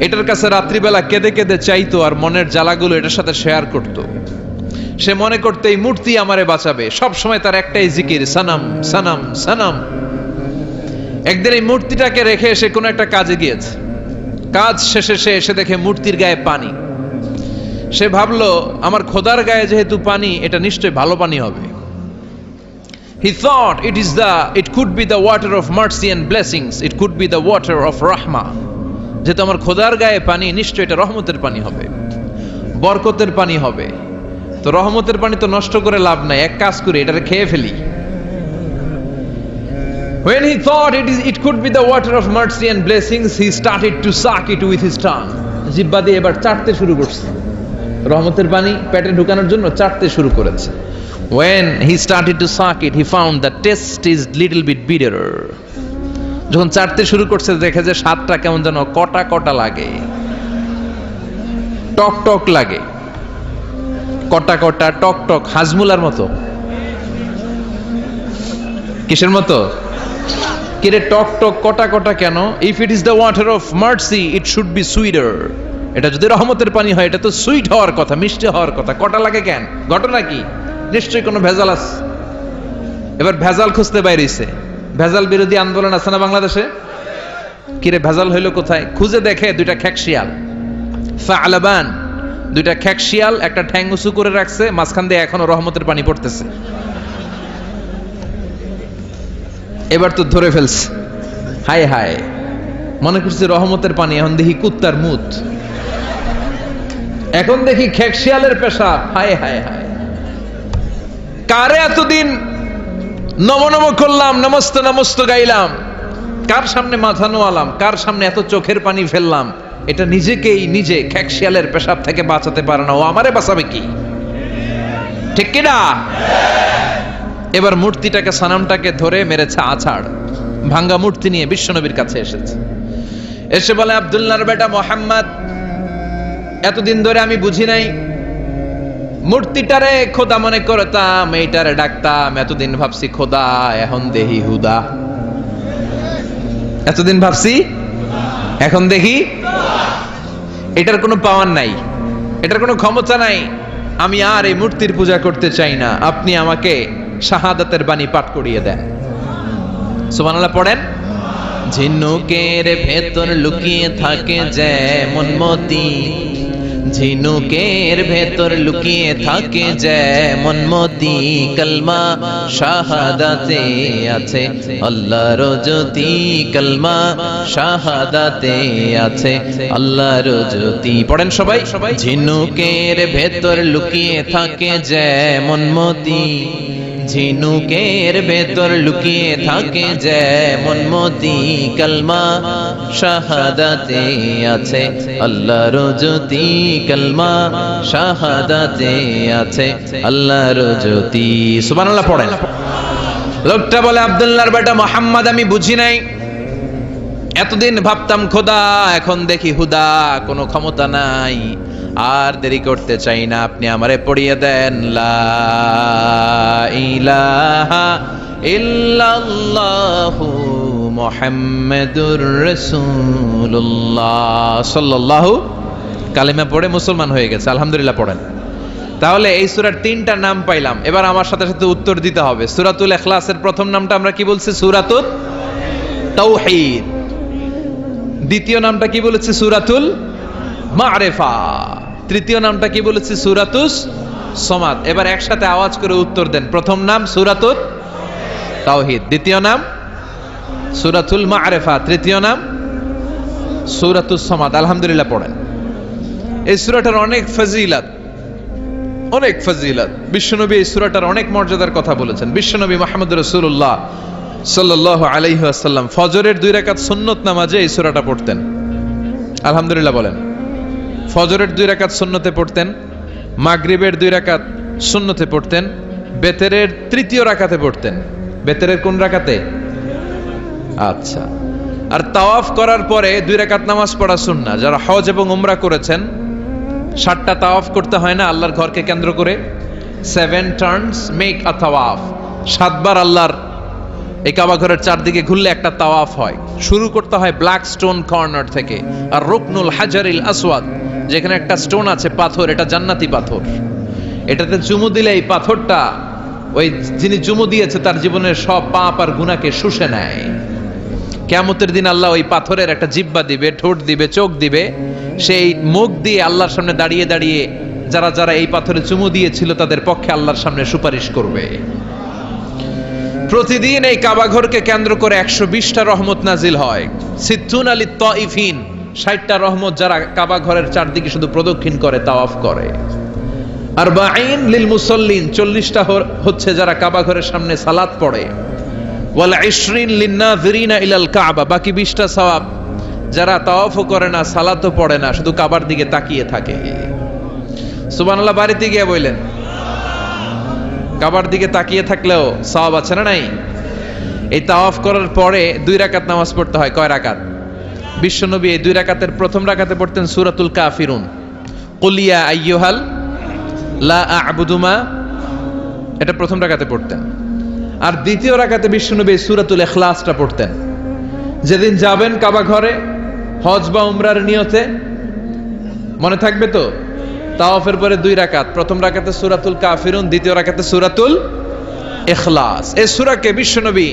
এটার কাছে রাত্রিবেলা কেঁদে কেঁদে চাইতো আর মনের জ্বালাগুলো এটার সাথে শেয়ার করত। সে মনে করতে এই মূর্তি আমারে বাঁচাবে, সব সময় তার একটাই জিকির সানাম সানাম সানাম। একদিন এই মূর্তিটাকে রেখে সে কোনো একটা কাজে গিয়েছে, কাজ শেষে সে এসে দেখে মূর্তির গায়ে পানি। সে ভাবলো আমার খোদার গায়ে যেহেতু পানি, এটা নিশ্চয়ই ভালো পানি হবে। He thought it could be the water of mercy and blessings, it could be the water of rahmah. যেহেতু আমার খোদার গায়ে পানি, নিশ্চয়ই এটা রহমতের পানি হবে, বরকতের পানি হবে। তো রহমতের পানি তো নষ্ট করে লাভ নাই, এক কাজ করি এটাকে খেয়ে ফেলি। When he thought it could be the water of mercy and blessings, he started to suck it with his tongue. জিহ্বা দিয়ে এবার চাটতে শুরু করছে, রহমতের পানি পেটে ঢুকানোর জন্য চাটতে শুরু করেছে। When he started to suck it, he found the taste is little bit bitter. যখন চাটতে শুরু করছে দেখে যে স্বাদটা কেমন যেন কটা কটা লাগে, টক টক লাগে, কটা কটা টক টক, হাজমুলার মতো। কিসের মতো? কিরে টক টক কটা কটা কেন? If it is the water of mercy, it should be sweeter. এটা যদি রহমতের পানি হয় এটা তো সুইট হওয়ার কথা, মিষ্টি হওয়ার কথা। কটা লাগে কেন? ঘটনা কি? নিশ্চয়ই কোনো ভেজাল আছে। এবার ভেজাল খুঁজতে বাইরেছে। ভেজাল বিরোধী আন্দোলন আছে না বাংলাদেশে? কিরে ভেজাল হইলো কোথায়? খুঁজে দেখে দুইটা খেকশিয়াল, ফালাবান, দুইটা খেকশিয়াল একটা ঠ্যাং উঁচু করে রাখছে, মাঝখান দিয়ে এখনো রহমতের পানি পড়তেছে। এবার তো ধরে ফেলছে, হায় হায়, মনে করছে রহমতের পানি, এখন দেখি কুত্তার মুত, এখন দেখি খেকশিয়ালের পেশাব, হায় হায় হায়। কারে এতদিন নম নম করলাম, নমস্ত নমস্ত গাইলাম, কার সামনে মাথা নোয়ালাম, কার সামনে এত চোখের পানি ফেললাম, এটা নিজেকেই নিজে খেকশিয়ালের পেশাব থেকে বাঁচাতে পারে না, ও আমারে বাঁচাবে কি? ঠিক কিনা? এবার মূর্তিটাকে, সানামটাকে ধরে মেরেছে আছাড়। ভাঙ্গা মূর্তি নিয়ে বিশ্বনবীর কাছে এসেছে। এসে বলে, আব্দুল্লাহর বেটা মোহাম্মদ, এতদিন ধরে আমি বুঝি নাই, মূর্তিটারে খোদা মনে করতাম, এইটারে ডাকতাম, এতদিন ভাবছি খোদা, এখন দেহি হুদা। এতদিন ভাবছি, এখন দেখি এটার কোনো পাওয়ার নাই, এটার কোনো ক্ষমতা নাই, আমি আর এই মূর্তির পূজা করতে চাই না, আপনি আমাকে শাহাদাতের বাণী পাঠ করিয়ে দেন। সুবহানাল্লাহ পড়েন। ঝিনুকের ভেতর লুকিয়ে থাকে যেমন মতি, ঝিনুকের ভেতর লুকিয়ে থাকে যেমন মতি, কলমা শাহাদাতে আছে আল্লাহর জ্যোতি, কলমা শাহাদাতে আছে আল্লাহর জ্যোতি। পড়েন সবাই, ঝিনুকের ভেতর লুকিয়ে থাকে যেমন মতি, ঝিনুকের ভেতর লুকিয়ে থাকে যেমন মতি, কলমা শাহাদাতে আছে আল্লাহর জ্যোতি, কলমা শাহাদাতে আছে আল্লাহর জ্যোতি। সুবহানাল্লাহ পড়েন। লোকটা বলে, আব্দুল্লাহর বেটা মুহাম্মদ, আমি বুঝি নাই, এতদিন ভাবতাম খোদা, এখন দেখি হুদা, কোনো ক্ষমতা নাই, আর দেরি করতে চাই না, আপনি আমারে পড়িয়ে দেন লা ইলাহা ইল্লাল্লাহু মুহাম্মাদুর রাসূলুল্লাহ সাল্লাল্লাহু, কালিমা পড়ে মুসলমান হয়ে গেছে, আলহামদুলিল্লাহ পড়েন। তাহলে এই সূরার তিনটা নাম পাইলাম, এবার আমার সাথে সাথে উত্তর দিতে হবে। সূরাতুল ইখলাসের প্রথম নামটা আমরা কি বলছি? সূরাতুত তাওহীদ। দ্বিতীয় নামটা কি বলেছি? সূরাতুল মা'রিফা। তৃতীয় নামটা কি বলেছি? সূরাতুস সমাদ। এবার একসাথে আওয়াজ করে উত্তর দেন। প্রথম নাম সূরাতুত তাওহীদ, দ্বিতীয় নাম সূরাতুল মা'রিফা, তৃতীয় নাম সূরাতুস সমাদ। আলহামদুলিল্লাহ পড়েন। এই সূরাটার অনেক ফজিলত, অনেক ফজিলত। বিশ্বনবী এই সূরাটার অনেক মর্যাদার কথা বলেছেন। বিশ্বনবী মুহাম্মদ রাসূলুল্লাহ সাল্লাল্লাহু আলাইহি ওয়াসাল্লাম ফজরের 2 রাকাত সুন্নত নামাজে এই সূরাটা পড়তেন। আলহামদুলিল্লাহ বলেন। ফজরের 2 রাকাত সুন্নতে পড়তেন, মাগরিবের 2 রাকাত সুন্নতে পড়তেন, বেতেরের 3য় রাকাতে পড়তেন। বেতেরের কোন রাকাতে? আচ্ছা। আর তাওয়াফ করার পরে 2 রাকাত নামাজ পড়া সুন্নাহ। যারা হজ এবং উমরা করেছেন, 7টা তাওয়াফ করতে হয় না আল্লাহর ঘরকে কেন্দ্র করে? 7 টার্নস মেক আ তাওয়াফ। 7 বার আল্লাহর এই কাবা ঘরের চারদিকে ঘুরলে একটা তাওয়াফ হয়। শুরু করতে হয় ব্ল্যাক স্টোন কর্নার থেকে, আর রুকনুল হাজারিল আসওয়াদ, যেখানে একটা স্টোন আছে, পাথর, এটা জান্নাতি পাথর। এটাতে চুমু দিলে এই পাথরটা ওই যিনি চুমু দিয়েছে তার জীবনের সব পাপ আর গুনাহকে শুষে নেয়। কিয়ামতের দিন আল্লাহ ওই পাথরের একটা জিহ্বা দিবে, ঠোঁট দিবে, চোখ দিবে, সেই মুখ দিয়ে আল্লাহর সামনে দাঁড়িয়ে দাঁড়িয়ে যারা যারা এই পাথরে চুমু দিয়েছিল তাদের পক্ষে আল্লাহর সামনে সুপারিশ করবে। প্রতিদিন এই কাবা ঘরকে কেন্দ্র করে 120টা রহমত নাজিল হয়। সিত্তুন আলী তাইফিন, 60টা রহমত যারা কাবা ঘরের চারদিকে শুধু প্রদক্ষিণ করে, তাওয়াফ করে। আরবাঈন লিল মুসাল্লিন, 40টা হচ্ছে যারা কাবা ঘরের সামনে সালাত পড়ে। ওয়াল 20 লিন নাযিরিনা ইলাল কাবা, বাকি 20টা সওয়াব যারা তাওয়াফও করে না, সালাতও পড়ে না, শুধু কাবার দিকে তাকিয়ে থাকে। সুবহানাল্লাহ বাড়িতে গিয়ে বললেন, কাবার দিকে তাকিয়ে থাকলেও সওয়াব আছে না নাই? এই তাওয়াফ করার পরে 2 রাকাত নামাজ পড়তে হয়। কয় রাকাত? বিশ্বনবী এই 2 রাকাতের প্রথম রাকাতে পড়তেন সূরাতুল কাফিরুন, কুল ইয়া আইয়ুহাল লা আ'বুদু মা, এটা প্রথম রাকাতে পড়তেন। আর দ্বিতীয় রাকাতে বিশ্বনবী সূরাতুল ইখলাসটা পড়তেন। যেদিন যাবেন কাবা ঘরে হজ বা উমরার নিয়তে, মনে থাকবে তো? তাওয়াফের পরে 2 রাকাত, প্রথম রাকাতে সূরাতুল কাফিরুন, দ্বিতীয় রাকাতে সূরাতুল ইখলাস। এই সূরাকে বিশ্বনবী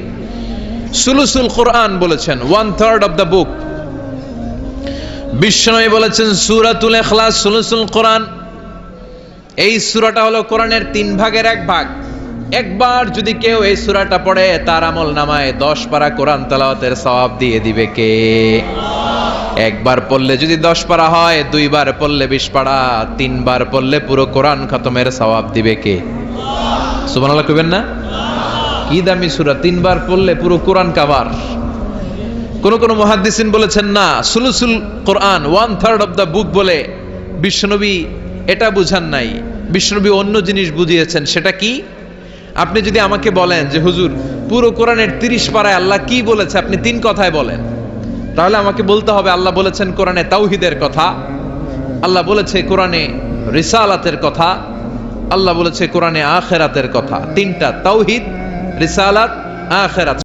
সুলুসুল কোরআন বলেছেন, 1/3 অফ দ্য বুক। বিশ্বনবী বলেছেন সূরাতুল ইখলাস সুলুসুল কোরআন। এই সূরাটা হলো কোরআনের 3 ভাগের 1 ভাগ। একবার যদি কেউ এই সূরাটা পড়ে, তার আমল নামায় 10 পারা কোরআন তেলাওয়াতের সওয়াব দিয়ে দিবে কে? একবার পড়লে যদি 10 পারা হয়, 2 বার পড়লে 20 পারা, 3 বার পড়লে পুরো কোরআন খতমের সওয়াব দিবে কে? সুবহানাল্লাহ কইবেন না? কি দামি সূরা, 3 বার পড়লে পুরো কোরআন কাভার। কোন কোন মুহাদ্দিসিন বলেছেন না, সুলুসুল কোরআন 1/3 অফ দ্য বুক বলে বিশ্বনবী এটা বুঝান নাই, বিশ্বনবী অন্য জিনিস বুঝিয়েছেন। সেটা কি? আপনি যদি আমাকে বলেন যে হুজুর পুরো কোরআনের 30 পারায় আল্লাহ কি বলেছে, আপনি 3 কথায় বলেন, তাহলে আমাকে বলতে হবে আল্লাহ বলেছেন কোরআনে তাওহীদের কথা, আল্লাহ বলেছে কোরআনে রিসালাতের কথা, আল্লাহ বলেছে কোরআনে আখিরাতের কথা। 3টা, তাওহীদ, রিসালাত, আখিরাত।